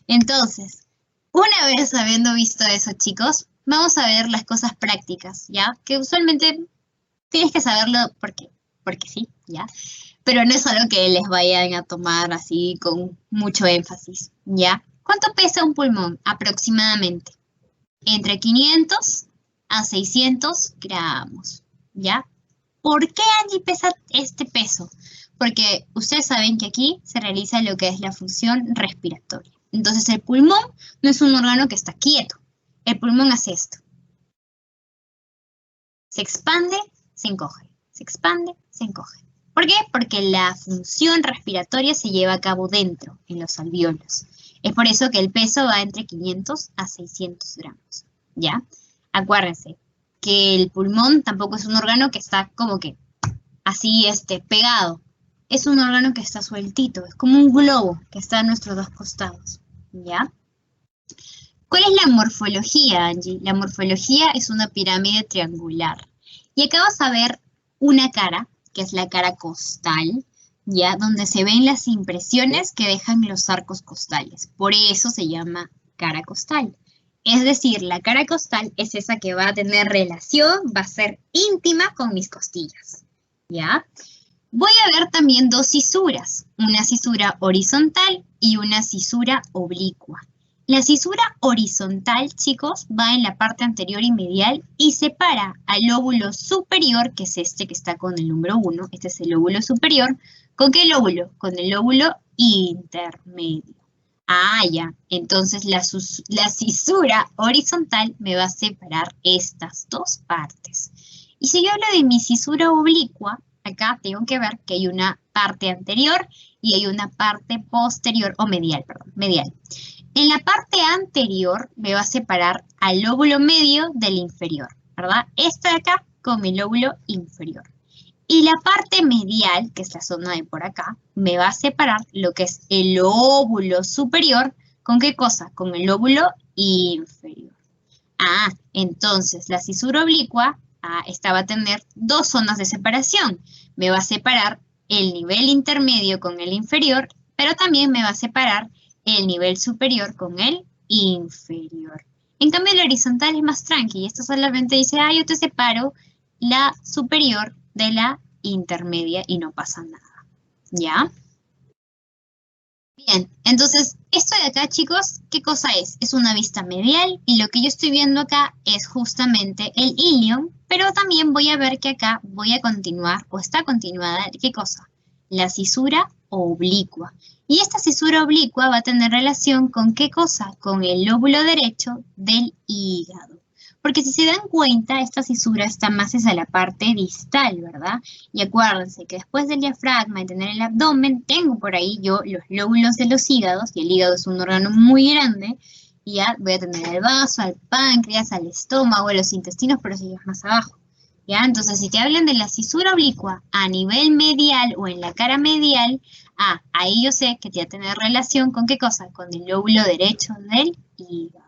Entonces, una vez habiendo visto eso, chicos, vamos a ver las cosas prácticas, ¿ya? Que usualmente tienes que saberlo porque sí, ¿ya? Pero no es algo que les vayan a tomar así con mucho énfasis, ¿ya? ¿Cuánto pesa un pulmón? Aproximadamente. Entre 500 a 600 gramos, ¿ya? ¿Por qué Angie pesa este peso? Porque ustedes saben que aquí se realiza lo que es la función respiratoria. Entonces el pulmón no es un órgano que está quieto. El pulmón hace esto. Se expande, se encoge. Se expande, se encoge. ¿Por qué? Porque la función respiratoria se lleva a cabo dentro, en los alvéolos. Es por eso que el peso va entre 500 a 600 gramos. ¿Ya? Acuérdense que el pulmón tampoco es un órgano que está como que así pegado. Es un órgano que está sueltito, es como un globo que está a nuestros dos costados. ¿Ya? ¿Cuál es la morfología, Angie? La morfología es una pirámide triangular. Y acá vas a ver una cara, que es la cara costal, ¿ya? Donde se ven las impresiones que dejan los arcos costales. Por eso se llama cara costal. Es decir, la cara costal es esa que va a tener relación, va a ser íntima con mis costillas, ¿ya? Voy a ver también dos cisuras, una cisura horizontal y una cisura oblicua. La cisura horizontal, chicos, va en la parte anterior y medial y separa al lóbulo superior, que es este que está con el número 1, este es el lóbulo superior. ¿Con qué lóbulo? Con el lóbulo intermedio. Ah, ya. Entonces la cisura horizontal me va a separar estas dos partes. Y si yo hablo de mi cisura oblicua, acá tengo que ver que hay una parte anterior y hay una parte posterior, o medial, perdón, medial. En la parte anterior me va a separar al lóbulo medio del inferior, ¿verdad? Esta de acá con mi lóbulo inferior. Y la parte medial, que es la zona de por acá, me va a separar lo que es el lóbulo superior, ¿con qué cosa? Con el lóbulo inferior. Ah, entonces la cisura oblicua, esta va a tener dos zonas de separación. Me va a separar el nivel intermedio con el inferior, pero también me va a separar el nivel superior con el inferior. En cambio, el horizontal es más tranqui. Esto solamente dice, yo te separo la superior de la intermedia y no pasa nada. ¿Ya? Bien, entonces, esto de acá, chicos, ¿qué cosa es? Es una vista medial y lo que yo estoy viendo acá es justamente el ilion, pero también voy a ver que acá voy a continuar, o está continuada, ¿qué cosa? La cisura oblicua. Y esta cisura oblicua va a tener relación con ¿qué cosa? Con el lóbulo derecho del hígado. Porque si se dan cuenta, esta cisura está más hacia la parte distal, ¿verdad? Y acuérdense que después del diafragma y tener el abdomen, tengo por ahí yo los lóbulos de los hígados, y el hígado es un órgano muy grande, y ya voy a tener el vaso, al páncreas, al estómago, a los intestinos, pero eso ya es más abajo. ¿Ya? Entonces, si te hablan de la cisura oblicua a nivel medial o en la cara medial, ahí yo sé que te va a tener relación con ¿qué cosa? Con el lóbulo derecho del hígado.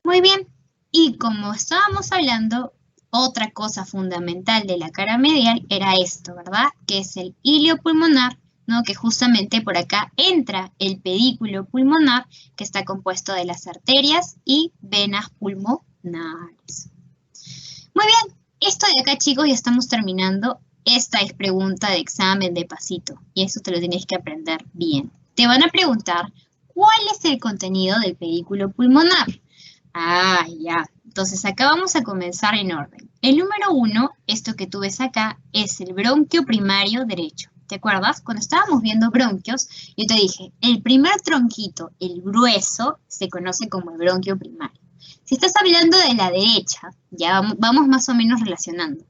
Muy bien, y como estábamos hablando, otra cosa fundamental de la cara medial era esto, ¿verdad? Que es el hilio pulmonar, ¿no? Que justamente por acá entra el pedículo pulmonar, que está compuesto de las arterias y venas pulmonares. Muy bien, esto de acá, chicos, ya estamos terminando. Esta es pregunta de examen de pasito, y eso te lo tienes que aprender bien. Te van a preguntar, ¿cuál es el contenido del pedículo pulmonar? Ya. Entonces acá vamos a comenzar en orden. El número 1, esto que tú ves acá, es el bronquio primario derecho. ¿Te acuerdas? Cuando estábamos viendo bronquios, yo te dije, el primer tronquito, el grueso, se conoce como el bronquio primario. Si estás hablando de la derecha, ya vamos más o menos relacionando.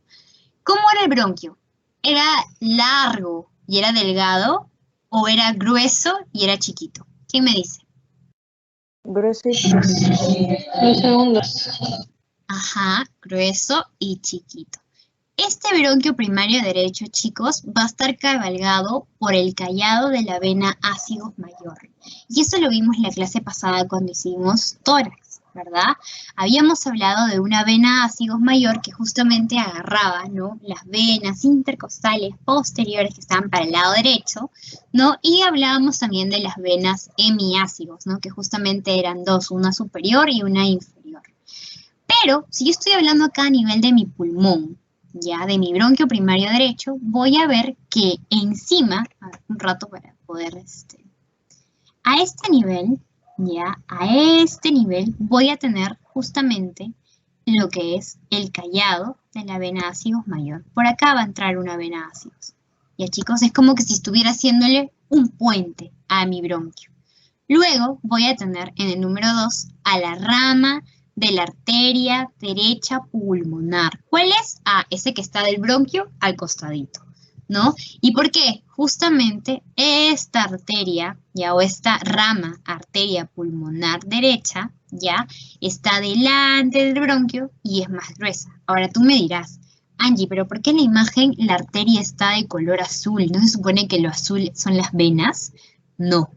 ¿Cómo era el bronquio? ¿Era largo y era delgado? ¿O era grueso y era chiquito? ¿Quién me dice? Grueso y chiquito. Los segundos. Ajá, grueso y chiquito. Este bronquio primario derecho, chicos, va a estar cabalgado por el callado de la vena ácidos mayor. Y eso lo vimos en la clase pasada cuando hicimos tórax, ¿verdad? Habíamos hablado de una vena ácidos mayor que justamente agarraba, ¿no?, las venas intercostales posteriores que estaban para el lado derecho, ¿no? Y hablábamos también de las venas hemiácidos, ¿no?, que justamente eran dos, una superior y una inferior. Pero si yo estoy hablando acá a nivel de mi pulmón, ya de mi bronquio primario derecho, voy a ver que encima, a ver, un rato para poder, a este nivel, ya, a este nivel voy a tener justamente lo que es el callado de la vena ácidos mayor. Por acá va a entrar una vena ácidos. Ya, chicos, es como que si estuviera haciéndole un puente a mi bronquio. Luego voy a tener en el número 2 a la rama de la arteria derecha pulmonar. ¿Cuál es? Ah, ese que está del bronquio al costadito, ¿no? ¿Y por qué? Justamente esta arteria, ya, o esta rama, arteria pulmonar derecha, ya, está delante del bronquio y es más gruesa. Ahora tú me dirás, Angie, ¿pero por qué en la imagen la arteria está de color azul? ¿No se supone que lo azul son las venas? No,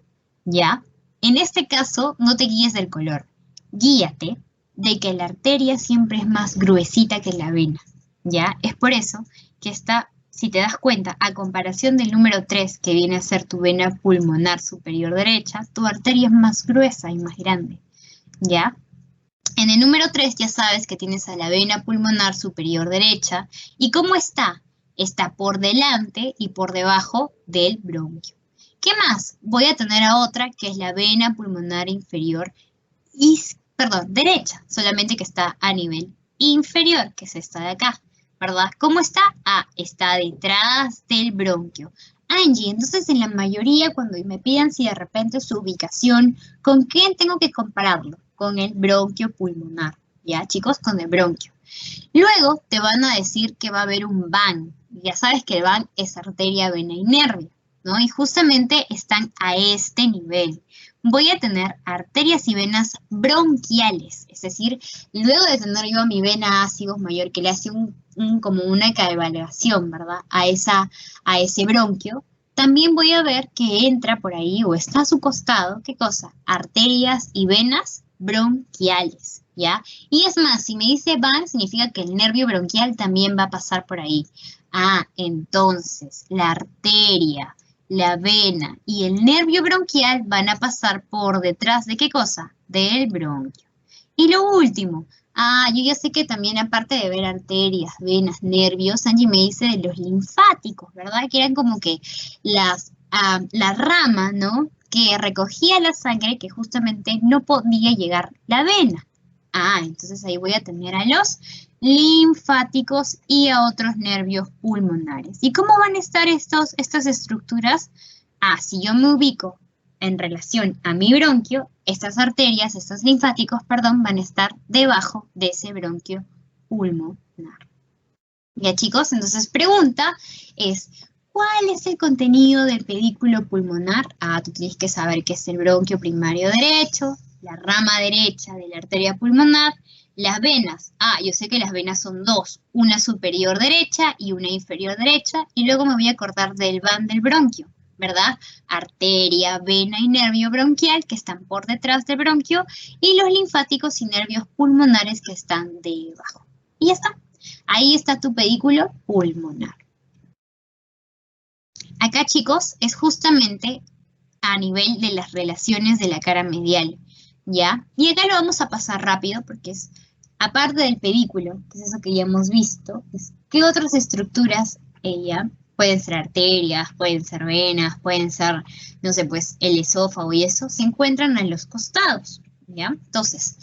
¿ya? En este caso, no te guíes del color. Guíate de que la arteria siempre es más gruesita que la vena, ¿ya? Es por eso que está, si te das cuenta, a comparación del número 3, que viene a ser tu vena pulmonar superior derecha, tu arteria es más gruesa y más grande, ¿ya? En el número 3 ya sabes que tienes a la vena pulmonar superior derecha. ¿Y cómo está? Está por delante y por debajo del bronquio. ¿Qué más? Voy a tener a otra que es la vena pulmonar inferior derecha, solamente que está a nivel inferior, que es esta de acá, ¿verdad? ¿Cómo está? Ah, está detrás del bronquio. Angie, entonces en la mayoría cuando me pidan si de repente su ubicación, ¿con quién tengo que compararlo? Con el bronquio pulmonar, ¿ya, chicos? Con el bronquio. Luego te van a decir que va a haber un van. Ya sabes que el van es arteria, vena y nervio, ¿no? Y justamente están a este nivel. Voy a tener arterias y venas bronquiales, es decir, luego de tener yo mi vena ácidos mayor que le hace como una cabalgación, ¿verdad?, a ese bronquio, también voy a ver que entra por ahí o está a su costado, ¿qué cosa? Arterias y venas bronquiales, ¿ya? Y es más, si me dice van, significa que el nervio bronquial también va a pasar por ahí. Ah, entonces, la arteria, la vena y el nervio bronquial van a pasar por detrás ¿de qué cosa? Del bronquio. Y lo último, yo ya sé que también aparte de ver arterias, venas, nervios, Angie me dice de los linfáticos, ¿verdad? Que eran como que la rama, ¿no?, que recogía la sangre que justamente no podía llegar la vena. Entonces ahí voy a tener a los linfáticos y a otros nervios pulmonares. ¿Y cómo van a estar estas estructuras? Si yo me ubico en relación a mi bronquio, estas arterias, estos linfáticos, perdón, van a estar debajo de ese bronquio pulmonar. Ya, chicos, entonces pregunta es, ¿cuál es el contenido del pedículo pulmonar? Tú tienes que saber qué es el bronquio primario derecho, la rama derecha de la arteria pulmonar, las venas. Yo sé que las venas son dos, una superior derecha y una inferior derecha, y luego me voy a acordar del van del bronquio, ¿verdad? Arteria, vena y nervio bronquial que están por detrás del bronquio, y los linfáticos y nervios pulmonares que están debajo. Y ya está. Ahí está tu pedículo pulmonar. Acá, chicos, es justamente a nivel de las relaciones de la cara medial, ¿ya? Y acá lo vamos a pasar rápido porque es, aparte del pedículo, que es eso que ya hemos visto, ¿qué otras estructuras pueden ser arterias, pueden ser venas, pueden ser, no sé, pues el esófago y eso, se encuentran en los costados, ¿ya? Entonces,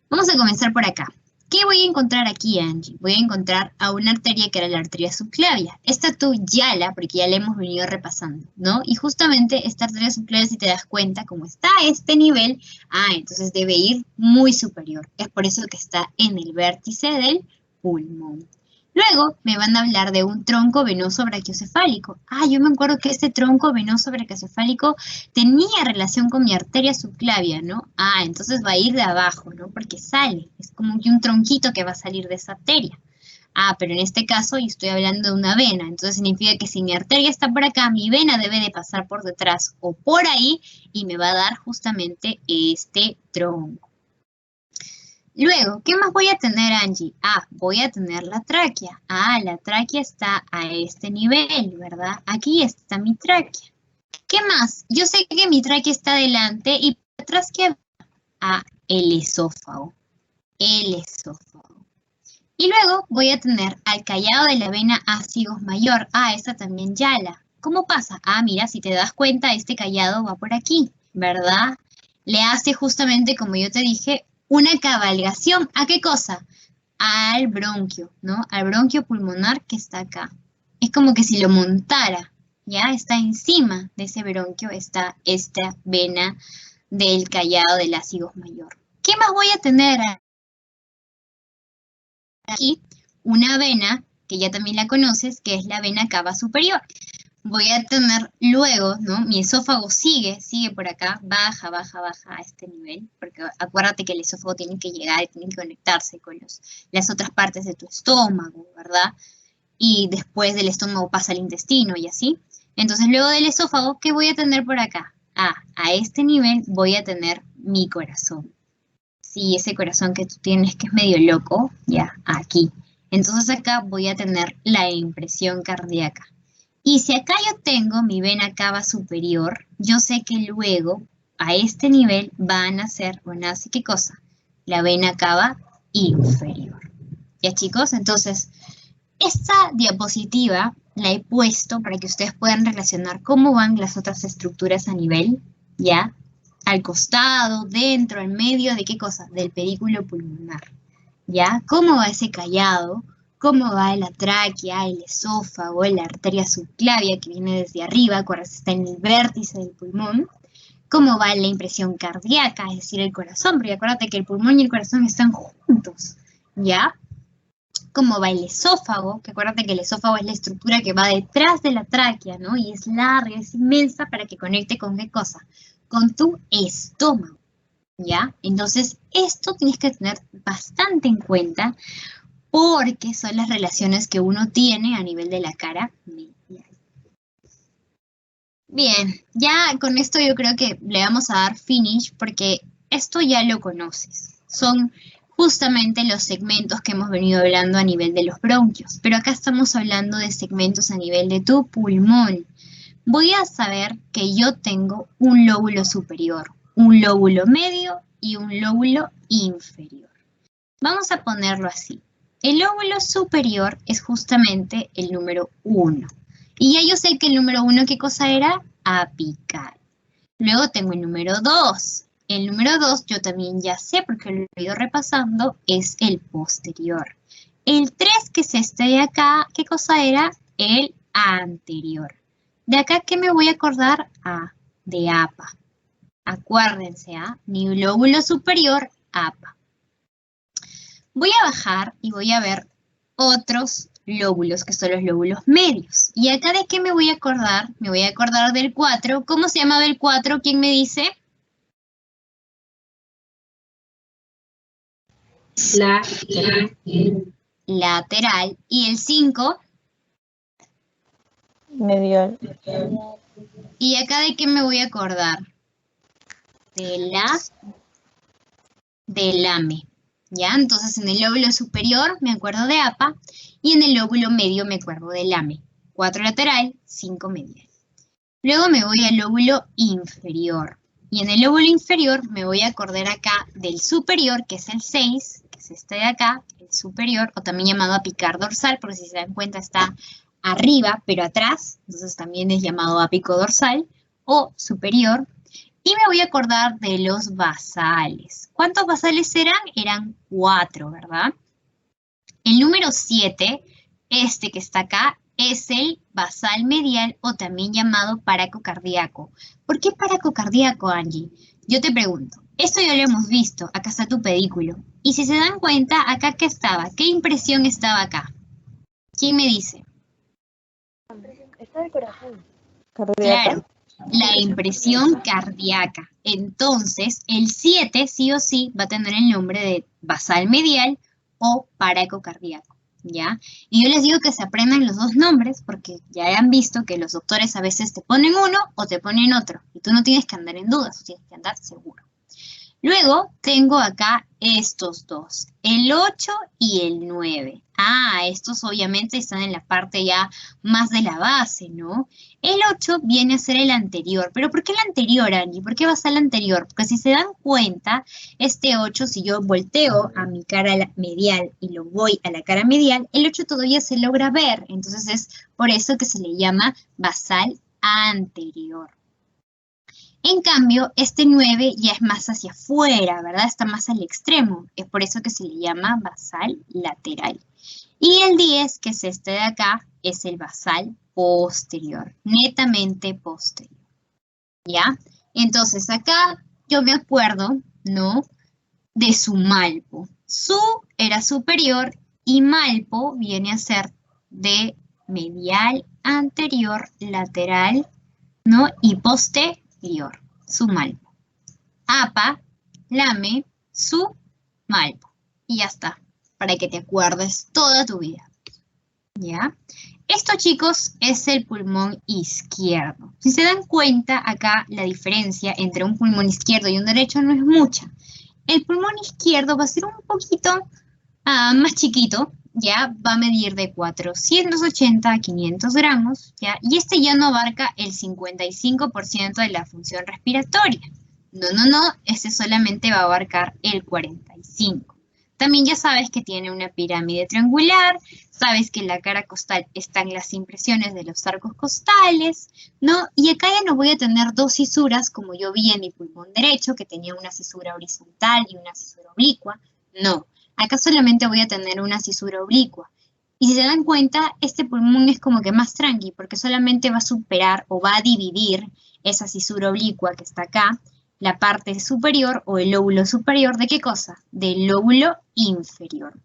vamos a comenzar por acá. ¿Qué voy a encontrar aquí, Angie? Voy a encontrar a una arteria que era la arteria subclavia. Esta tú ya porque ya la hemos venido repasando, ¿no? Y justamente esta arteria subclavia, si te das cuenta, como está a este nivel, entonces debe ir muy superior. Es por eso que está en el vértice del pulmón. Luego me van a hablar de un tronco venoso brachiocefálico. Yo me acuerdo que este tronco venoso brachiocefálico tenía relación con mi arteria subclavia, ¿no? Entonces va a ir de abajo, ¿no? Porque sale, es como que un tronquito que va a salir de esa arteria. Ah, pero en este caso yo estoy hablando de una vena, entonces significa que si mi arteria está por acá, mi vena debe de pasar por detrás o por ahí y me va a dar justamente este tronco. Luego, ¿qué más voy a tener, Angie? Ah, voy a tener la tráquea. Ah, la tráquea está a este nivel, ¿verdad? Aquí está mi tráquea. ¿Qué más? Yo sé que mi tráquea está adelante y por atrás, ¿qué? Ah, el esófago. El esófago. Y luego voy a tener al callado de la vena ácidos mayor. Ah, esta también yala. ¿Cómo pasa? Ah, mira, si te das cuenta, este callado va por aquí, ¿verdad? Le hace justamente, como yo te dije, una cabalgación. ¿A qué cosa? Al bronquio, ¿no? Al bronquio pulmonar que está acá. Es como que si lo montara, ¿ya? Está encima de ese bronquio, está esta vena del callado del ácido mayor. ¿Qué más voy a tener aquí? Una vena, que ya también la conoces, que es la vena cava superior. Voy a tener luego, ¿no? Mi esófago sigue por acá, baja a este nivel, porque acuérdate que el esófago tiene que llegar y tiene que conectarse con las otras partes de tu estómago, ¿verdad? Y después del estómago pasa al intestino y así. Entonces luego del esófago, ¿qué voy a tener por acá? Ah, a este nivel voy a tener mi corazón. Sí, ese corazón que tú tienes que es medio loco, ya, aquí. Entonces acá voy a tener la impresión cardíaca. Y si acá yo tengo mi vena cava superior, yo sé que luego a este nivel va a nacer o nace, ¿qué cosa? La vena cava inferior. ¿Ya, chicos? Entonces, esta diapositiva la he puesto para que ustedes puedan relacionar cómo van las otras estructuras a nivel, ¿ya? Al costado, dentro, en medio, ¿de qué cosa? Del pedículo pulmonar, ¿ya? ¿Cómo va ese callado? ¿Cómo va la tráquea, el esófago, la arteria subclavia que viene desde arriba, cuando está en el vértice del pulmón? ¿Cómo va la impresión cardíaca, es decir, el corazón? Porque acuérdate que el pulmón y el corazón están juntos, ¿ya? ¿Cómo va el esófago? Que acuérdate que el esófago es la estructura que va detrás de la tráquea, ¿no? Y es larga, es inmensa para que conecte con ¿qué cosa? Con tu estómago, ¿ya? Entonces, esto tienes que tener bastante en cuenta porque son las relaciones que uno tiene a nivel de la cara medial. Bien, ya con esto yo creo que le vamos a dar finish porque esto ya lo conoces. Son justamente los segmentos que hemos venido hablando a nivel de los bronquios, pero acá estamos hablando de segmentos a nivel de tu pulmón. Voy a saber que yo tengo un lóbulo superior, un lóbulo medio y un lóbulo inferior. Vamos a ponerlo así. El lóbulo superior es justamente el número 1. Y ya yo sé que el número 1, ¿qué cosa era? Apical. Luego tengo el número 2. El número 2 yo también ya sé, porque lo he ido repasando, es el posterior. El 3, que es este de acá, ¿qué cosa era? El anterior. De acá, ¿qué me voy a acordar? Ah, de APA. Acuérdense, mi lóbulo superior, APA. Voy a bajar y voy a ver otros lóbulos, que son los lóbulos medios. ¿Y acá de qué me voy a acordar? Me voy a acordar del 4. ¿Cómo se llamaba el 4? ¿Quién me dice? Lateral. ¿Y el 5? Medial. ¿Y acá de qué me voy a acordar? Del AME. ¿Ya? Entonces en el lóbulo superior me acuerdo de APA y en el lóbulo medio me acuerdo del AME. 4 lateral, 5 medial. Luego me voy al lóbulo inferior. Y en el lóbulo inferior me voy a acordar acá del superior, que es el 6, que es este de acá, el superior, o también llamado apicar dorsal, porque si se dan cuenta está arriba, pero atrás, entonces también es llamado apico dorsal, o superior. Y me voy a acordar de los basales. ¿Cuántos basales eran? Eran 4, ¿verdad? El número 7, este que está acá, es el basal medial o también llamado paracocardíaco. ¿Por qué paracocardíaco, Angie? Yo te pregunto, esto ya lo hemos visto, acá está tu pedículo. Y si se dan cuenta, acá ¿qué estaba? ¿Qué impresión estaba acá? ¿Quién me dice? Está el corazón. Claro, la impresión cardíaca. Entonces, el 7 sí o sí va a tener el nombre de basal medial o paracocardíaco. ¿ya? Y yo les digo que se aprendan los dos nombres porque ya han visto que los doctores a veces te ponen uno o te ponen otro. Y tú no tienes que andar en dudas, tú tienes que andar seguro. Luego tengo acá estos dos, el 8 y el 9. Ah, estos obviamente están en la parte ya más de la base, ¿no? El 8 viene a ser el anterior. ¿Pero por qué el anterior, Angie? ¿Por qué va a ser el anterior? Porque si se dan cuenta, este 8, si yo volteo a mi cara medial y lo voy a la cara medial, el 8 todavía se logra ver. Entonces es por eso que se le llama basal anterior. En cambio, este 9 ya es más hacia afuera, ¿verdad? Está más al extremo. Es por eso que se le llama basal lateral. Y el 10, que es este de acá, es el basal posterior, netamente posterior. ¿Ya? Entonces, acá yo me acuerdo, ¿no? De su malpo. Su era superior y malpo viene a ser de medial, anterior, lateral, ¿no? Y posterior. Su malpo. Apa, lame, su malpo. Y ya está, para que te acuerdes toda tu vida. ¿Ya? Esto, chicos, es el pulmón izquierdo. Si se dan cuenta, acá la diferencia entre un pulmón izquierdo y un derecho no es mucha. El pulmón izquierdo va a ser un poquito más chiquito, ya va a medir de 480 a 500 gramos, ¿ya? Y este ya no abarca el 55% de la función respiratoria. No, este solamente va a abarcar el 45%. También ya sabes que tiene una pirámide triangular, sabes que en la cara costal están las impresiones de los arcos costales, ¿no? Y acá ya no voy a tener dos cisuras como yo vi en mi pulmón derecho, que tenía una cisura horizontal y una cisura oblicua. No. Acá solamente voy a tener una cisura oblicua. Y si se dan cuenta, este pulmón es como que más tranqui, porque solamente va a superar o va a dividir esa cisura oblicua que está acá, la parte superior o el lóbulo superior, ¿de qué cosa? Del lóbulo inferior.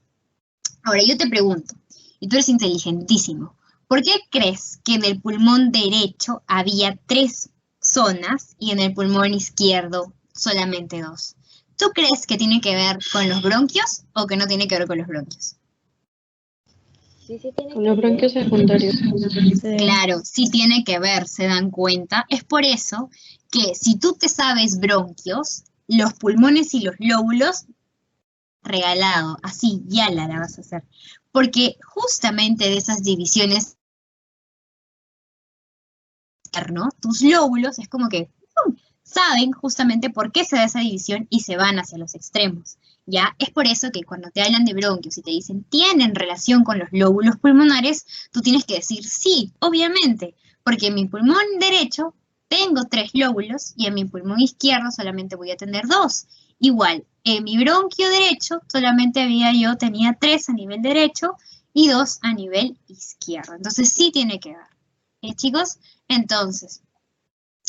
Ahora yo te pregunto, y tú eres inteligentísimo, ¿por qué crees que en el pulmón derecho había 3 zonas y en el pulmón izquierdo solamente 2? ¿Tú crees que tiene que ver con los bronquios o que no tiene que ver con los bronquios? Sí, sí tiene Con que los ver. bronquios secundarios. Claro, sí tiene que ver, ¿se dan cuenta? Es por eso que si tú te sabes bronquios, los pulmones y los lóbulos, regalado, así ya la vas a hacer. Porque justamente de esas divisiones, ¿no? Tus lóbulos es como que saben justamente por qué se da esa división y se van hacia los extremos. ¿Ya? Es por eso que cuando te hablan de bronquios y te dicen tienen relación con los lóbulos pulmonares, tú tienes que decir sí, obviamente, porque en mi pulmón derecho tengo 3 lóbulos y en mi pulmón izquierdo solamente voy a tener 2. Igual, en mi bronquio derecho solamente tenía 3 a nivel derecho y 2 a nivel izquierdo. Entonces sí tiene que ver. Chicos? Entonces,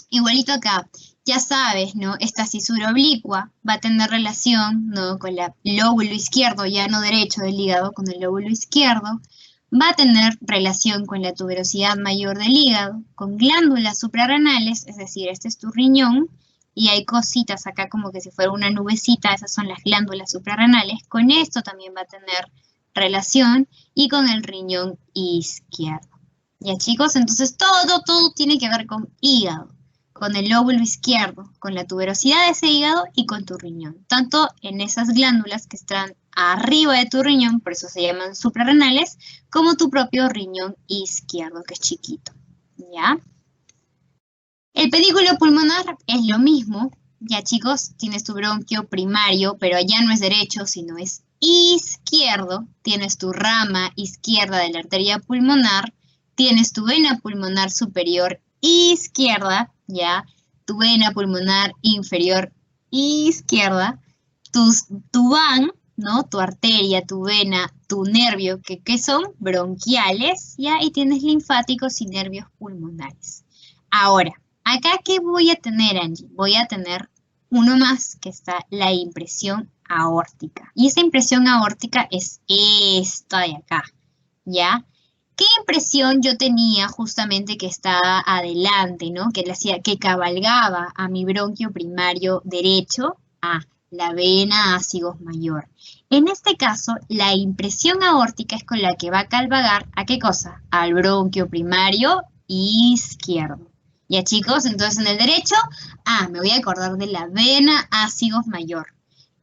igualito acá, ya sabes, ¿no? Esta cisura oblicua va a tener relación, ¿no? Con el lóbulo izquierdo, ya no derecho del hígado, con el lóbulo izquierdo. Va a tener relación con la tuberosidad mayor del hígado, con glándulas suprarrenales, es decir, este es tu riñón, y hay cositas acá como que si fuera una nubecita, esas son las glándulas suprarrenales. Con esto también va a tener relación y con el riñón izquierdo. ¿Ya, chicos? Entonces todo tiene que ver con hígado, con el lóbulo izquierdo, con la tuberosidad de ese hígado y con tu riñón. Tanto en esas glándulas que están arriba de tu riñón, por eso se llaman suprarrenales, como tu propio riñón izquierdo, que es chiquito. ¿Ya? El pedículo pulmonar es lo mismo. Ya, chicos, tienes tu bronquio primario, pero ya no es derecho, sino es izquierdo. Tienes tu rama izquierda de la arteria pulmonar. Tienes tu vena pulmonar superior izquierda, ¿ya? Tu vena pulmonar inferior izquierda. Tu van, ¿no? Tu arteria, tu vena, tu nervio, que son bronquiales, ¿ya? Y tienes linfáticos y nervios pulmonares. Ahora, acá, ¿qué voy a tener, Angie? Voy a tener uno más, que está la impresión aórtica. Y esa impresión aórtica es esta de acá, ¿ya? ¿Qué impresión yo tenía justamente que estaba adelante, ¿no? Que cabalgaba a mi bronquio primario derecho? la vena ácigos mayor. En este caso, la impresión aórtica es con la que va a calvagar, ¿a qué cosa? Al bronquio primario izquierdo. Ya chicos, entonces en el derecho, me voy a acordar de la vena ácigos mayor.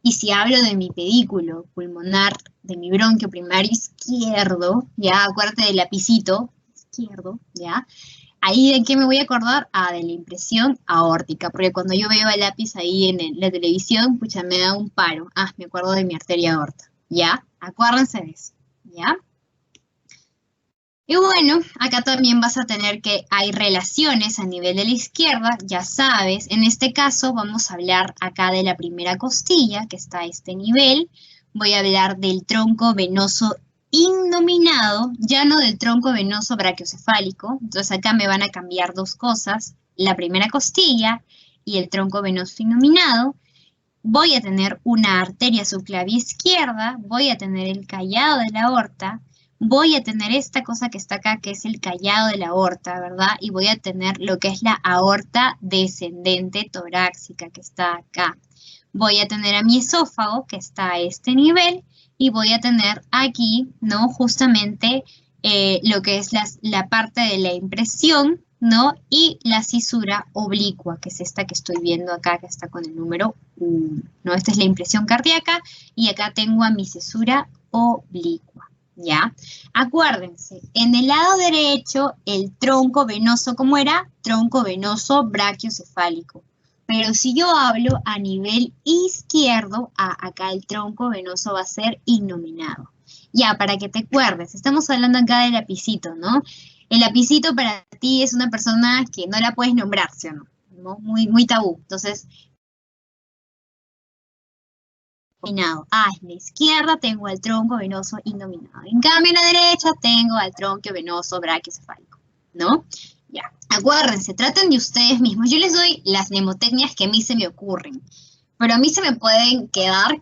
Y si hablo de mi pedículo pulmonar, de mi bronquio primario izquierdo, ya, acuérdate del lapicito izquierdo, ya. Ahí de qué me voy a acordar, de la impresión aórtica, porque cuando yo veo el lápiz ahí en la televisión, pucha, me da un paro. Me acuerdo de mi arteria aorta, ¿ya? Acuérdense de eso, ¿ya? Y bueno, acá también vas a tener que hay relaciones a nivel de la izquierda, ya sabes. En este caso vamos a hablar acá de la primera costilla, que está a este nivel. Voy a hablar del tronco venoso innominado, ya no del tronco venoso brachiocefálico. Entonces acá me van a cambiar dos cosas, la primera costilla y el tronco venoso innominado. Voy a tener una arteria subclavia izquierda, voy a tener el callado de la aorta, voy a tener esta cosa que está acá, que es el callado de la aorta, ¿verdad? Y voy a tener lo que es la aorta descendente torácica, que está acá. Voy a tener a mi esófago, que está a este nivel, y voy a tener aquí, ¿no? Justamente lo que es la parte de la impresión, ¿no? Y la cisura oblicua, que es esta que estoy viendo acá, que está con el número 1, ¿no? Esta es la impresión cardíaca, y acá tengo a mi cisura oblicua, ¿ya? Acuérdense, en el lado derecho, el tronco venoso, ¿cómo era? Tronco venoso brachiocefálico. Pero si yo hablo a nivel izquierdo, acá el tronco venoso va a ser innominado. Ya, para que te acuerdes, estamos hablando acá del lapicito, ¿no? El lapicito para ti es una persona que no la puedes nombrar, ¿sí o no? ¿No? Muy tabú. Entonces, innominado. En la izquierda tengo al tronco venoso innominado. En cambio, en la derecha tengo al tronco venoso brachiocefálico, ¿no? Ya, acuérdense, traten de ustedes mismos. Yo les doy las mnemotecnias que a mí se me ocurren, pero a mí se me pueden quedar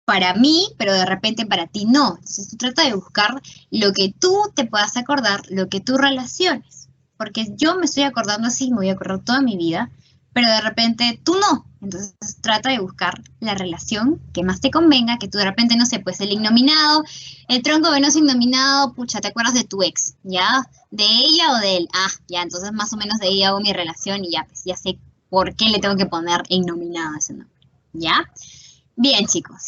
para mí, pero de repente para ti no. Entonces tú trata de buscar lo que tú te puedas acordar, lo que tú relaciones. Porque yo me estoy acordando así, me voy a acordar toda mi vida, pero de repente tú no. Entonces trata de buscar la relación que más te convenga, que tú de repente, no sé, pues el innominado, el tronco venoso innominado, pucha, te acuerdas de tu ex, ¿ya? ¿De ella o de él? Ya, entonces más o menos de ahí hago mi relación y ya, pues ya sé por qué le tengo que poner innominado ese nombre, ¿ya? Bien, chicos.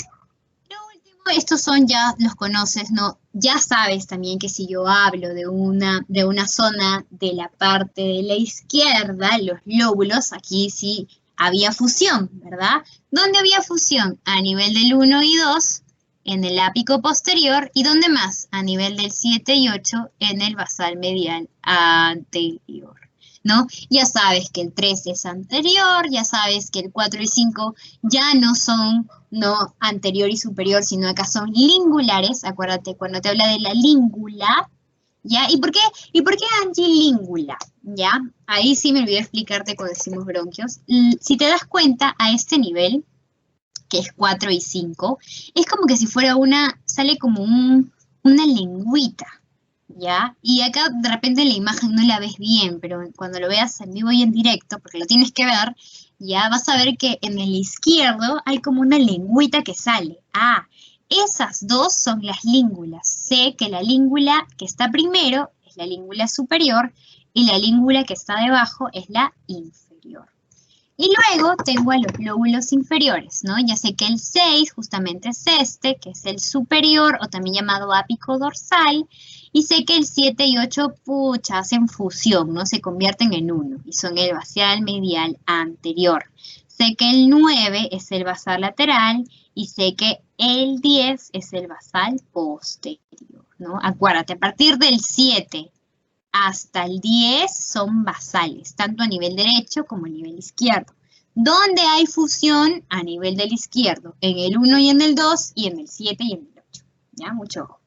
Lo último, estos son ya, los conoces, ¿no? Ya sabes también que si yo hablo de una zona de la parte de la izquierda, los lóbulos, aquí sí había fusión, ¿verdad? ¿Dónde había fusión? A nivel del 1 y 2, en el ápico posterior, ¿y dónde más? A nivel del 7 y 8, en el basal medial anterior, ¿no? Ya sabes que el 3 es anterior, ya sabes que el 4 y 5 ya no son, no anterior y superior, sino acá son lingulares. Acuérdate, cuando te habla de la língula, ¿ya? ¿Y por qué Angie língula? ¿Ya? Ahí sí me olvidé explicarte cuando decimos bronquios. Si te das cuenta, a este nivel, que es 4 y 5, es como que si fuera sale como una lengüita, ¿ya? Y acá de repente la imagen no la ves bien, pero cuando lo veas en vivo y en directo, porque lo tienes que ver, ya vas a ver que en el izquierdo hay como una lengüita que sale. Esas dos son las língulas. Sé que la língula que está primero es la língula superior y la língula que está debajo es la inferior. Y luego tengo a los lóbulos inferiores, ¿no? Ya sé que el 6 justamente es este, que es el superior o también llamado ápico dorsal. Y sé que el 7 y 8, pucha, hacen fusión, ¿no? Se convierten en uno y son el basal medial anterior. Sé que el 9 es el basal lateral y sé que el 10 es el basal posterior, ¿no? Acuérdate, a partir del 7 hasta el 10 son basales, tanto a nivel derecho como a nivel izquierdo. ¿Dónde hay fusión? A nivel del izquierdo, en el 1 y en el 2, y en el 7 y en el 8. ¿Ya? Mucho ojo.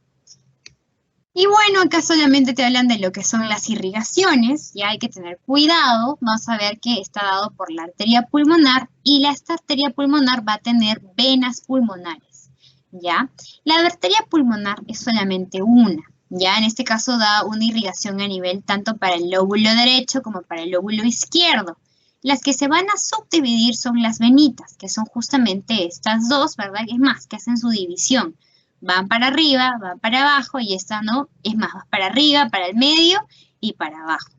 Y bueno, acá solamente te hablan de lo que son las irrigaciones, ya hay que tener cuidado. Vas a ver que está dado por la arteria pulmonar y esta arteria pulmonar va a tener venas pulmonares, ¿ya? La arteria pulmonar es solamente una. Ya en este caso da una irrigación a nivel tanto para el lóbulo derecho como para el lóbulo izquierdo. Las que se van a subdividir son las venitas, que son justamente estas dos, ¿verdad? Es más, que hacen su división. Van para arriba, van para abajo y esta no, es más, va para arriba, para el medio y para abajo.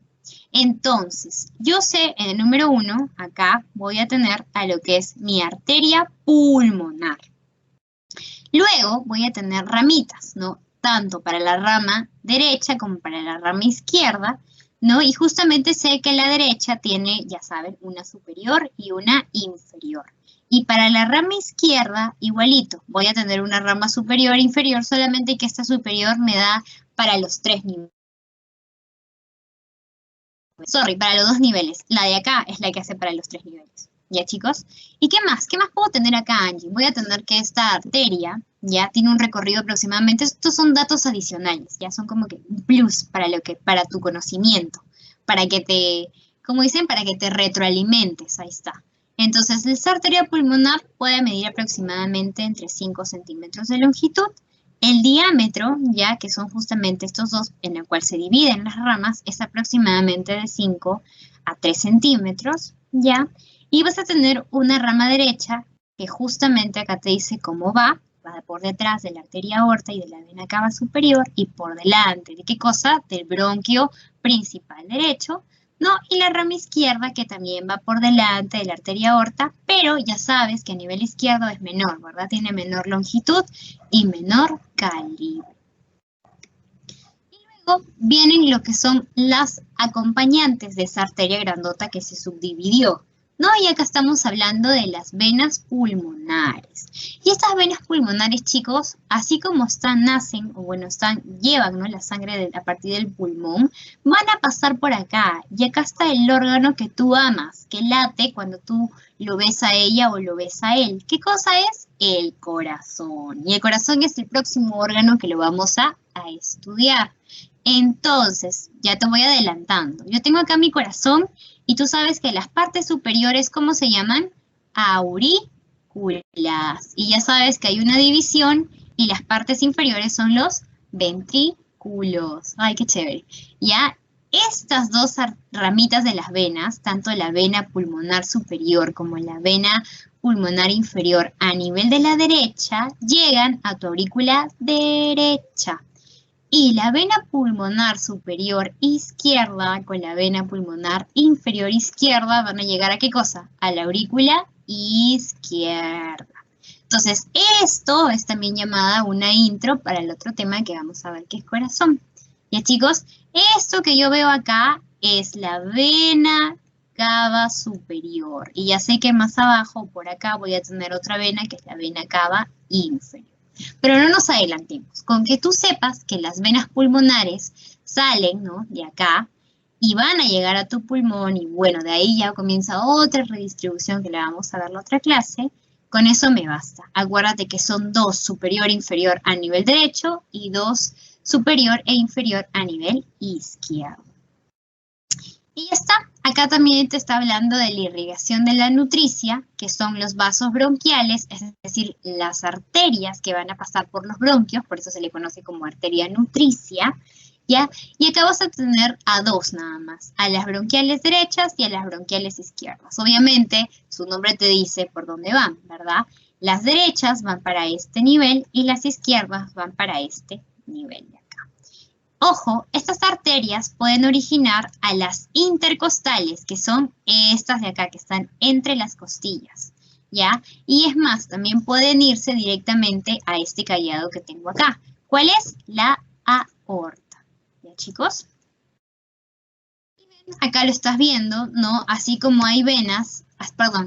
Entonces, yo sé en el número 1, acá voy a tener a lo que es mi arteria pulmonar. Luego voy a tener ramitas, ¿no? Tanto para la rama derecha como para la rama izquierda, ¿no? Y justamente sé que la derecha tiene, ya saben, una superior y una inferior. Y para la rama izquierda, igualito, voy a tener una rama superior e inferior, solamente que esta superior me da para los 3 niveles. Para los 2 niveles. La de acá es la que hace para los 3 niveles. ¿Ya, chicos? ¿Y qué más? ¿Qué más puedo tener acá, Angie? Voy a tener que esta arteria ya tiene un recorrido aproximadamente. Estos son datos adicionales, ya son como que un plus para tu conocimiento, para que te, como dicen, para que te retroalimentes. Ahí está. Entonces, esta arteria pulmonar puede medir aproximadamente entre 5 centímetros de longitud. El diámetro, ya que son justamente estos dos en el cual se dividen las ramas, es aproximadamente de 5 a 3 centímetros, ¿ya? Y vas a tener una rama derecha que justamente acá te dice cómo va por detrás de la arteria aorta y de la vena cava superior y por delante, ¿de qué cosa? Del bronquio principal derecho, ¿no? Y la rama izquierda que también va por delante de la arteria aorta, pero ya sabes que a nivel izquierdo es menor, ¿verdad? Tiene menor longitud y menor calibre. Y luego vienen lo que son las acompañantes de esa arteria grandota que se subdividió, ¿no? Y acá estamos hablando de las venas pulmonares. Y estas venas pulmonares, chicos, así como nacen, o bueno, llevan, ¿no?, la sangre a partir del pulmón, van a pasar por acá. Y acá está el órgano que tú amas, que late cuando tú lo ves a ella o lo ves a él. ¿Qué cosa es? El corazón. Y el corazón es el próximo órgano que lo vamos a estudiar. Entonces, ya te voy adelantando. Yo tengo acá mi corazón y tú sabes que las partes superiores, ¿cómo se llaman? Aurículas. Y ya sabes que hay una división y las partes inferiores son los ventrículos. ¡Ay, qué chévere! Ya, estas dos ramitas de las venas, tanto la vena pulmonar superior como la vena pulmonar inferior a nivel de la derecha, llegan a tu aurícula derecha. Y la vena pulmonar superior izquierda con la vena pulmonar inferior izquierda van a llegar ¿a qué cosa? A la aurícula izquierda. Entonces, esto es también llamada una intro para el otro tema que vamos a ver, que es corazón. Ya, chicos, esto que yo veo acá es la vena cava superior. Y ya sé que más abajo, por acá, voy a tener otra vena que es la vena cava inferior. Pero no nos adelantemos, con que tú sepas que las venas pulmonares salen, ¿no?, de acá y van a llegar a tu pulmón y bueno, de ahí ya comienza otra redistribución que la vamos a ver en la otra clase. Con eso me basta. Acuérdate que son 2 superior e inferior a nivel derecho y 2 superior e inferior a nivel izquierdo. Y ya está. Acá también te está hablando de la irrigación de la nutricia, que son los vasos bronquiales, es decir, las arterias que van a pasar por los bronquios, por eso se le conoce como arteria nutricia, ¿ya? Y acá vas a tener a 2 nada más, a las bronquiales derechas y a las bronquiales izquierdas. Obviamente, su nombre te dice por dónde van, ¿verdad? Las derechas van para este nivel y las izquierdas van para este nivel de acá. Ojo, estas arterias pueden originar a las intercostales, que son estas de acá, que están entre las costillas, ¿ya? Y es más, también pueden irse directamente a este callado que tengo acá. ¿Cuál es? La aorta. ¿Ya, chicos? Acá lo estás viendo, ¿no? Así como hay venas,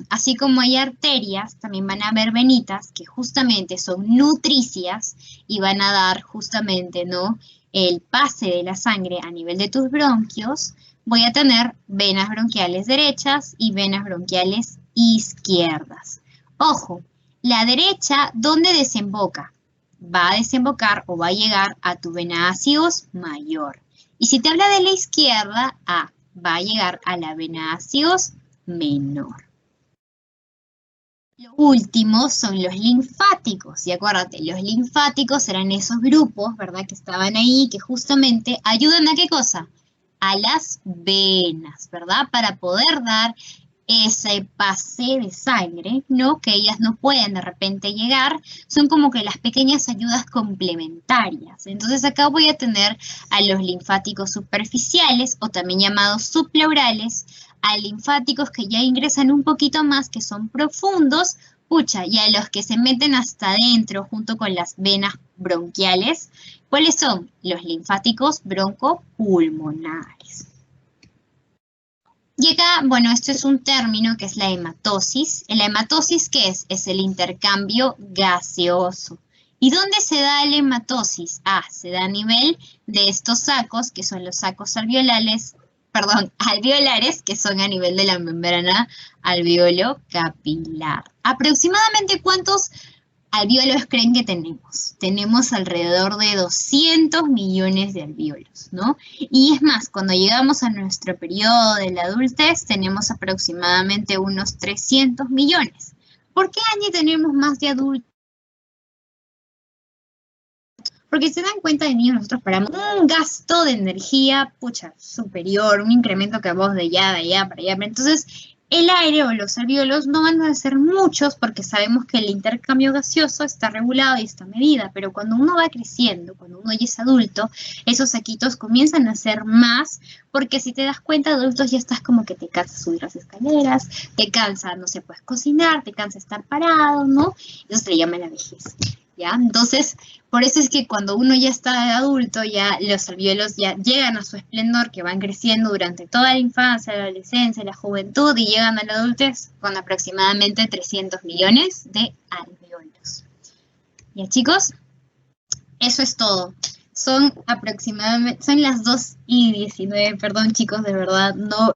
así como hay arterias, también van a haber venitas que justamente son nutricias y van a dar justamente, ¿no?, el pase de la sangre a nivel de tus bronquios. Voy a tener venas bronquiales derechas y venas bronquiales izquierdas. Ojo, la derecha, ¿dónde desemboca? Va a desembocar o va a llegar a tu vena acius mayor. Y si te habla de la izquierda, va a llegar a la vena acius menor. Lo último son los linfáticos, y acuérdate, los linfáticos eran esos grupos, ¿verdad?, que estaban ahí, que justamente ayudan ¿a qué cosa? A las venas, ¿verdad?, para poder dar ese pase de sangre, ¿no? Que ellas no pueden de repente llegar, son como que las pequeñas ayudas complementarias. Entonces acá voy a tener a los linfáticos superficiales o también llamados subpleurales, a linfáticos que ya ingresan un poquito más, que son profundos, pucha, y a los que se meten hasta adentro junto con las venas bronquiales. ¿Cuáles son? Los linfáticos broncopulmonares. Y acá, bueno, esto es un término que es la hematosis. ¿La hematosis qué es? Es el intercambio gaseoso. ¿Y dónde se da la hematosis? Se da a nivel de estos sacos, que son los sacos alveolares, que son a nivel de la membrana alveolo-capilar. ¿Aproximadamente cuántos alvéolos creen que tenemos? Tenemos alrededor de 200 millones de alvéolos, ¿no? Y es más, cuando llegamos a nuestro periodo de la adultez, tenemos aproximadamente unos 300 millones. ¿Por qué, Angie, tenemos más de adultos? Porque se dan cuenta de niños, nosotros paramos un gasto de energía, pucha, superior, un incremento que vos de allá para allá. Entonces, el aire o los alvéolos no van a ser muchos porque sabemos que el intercambio gaseoso está regulado y está medida, pero cuando uno va creciendo, cuando uno ya es adulto, esos saquitos comienzan a ser más, porque si te das cuenta, adultos ya estás como que te cansa subir las escaleras, te cansa, no sé, puedes cocinar, te cansa estar parado, ¿no? Eso se le llama la vejez, ¿ya? Entonces, por eso es que cuando uno ya está adulto, ya los alvéolos ya llegan a su esplendor, que van creciendo durante toda la infancia, la adolescencia, la juventud, y llegan a la adultez con aproximadamente 300 millones de alvéolos. ¿Ya, chicos? Eso es todo. Son aproximadamente, son las 2:19, perdón, chicos, de verdad, no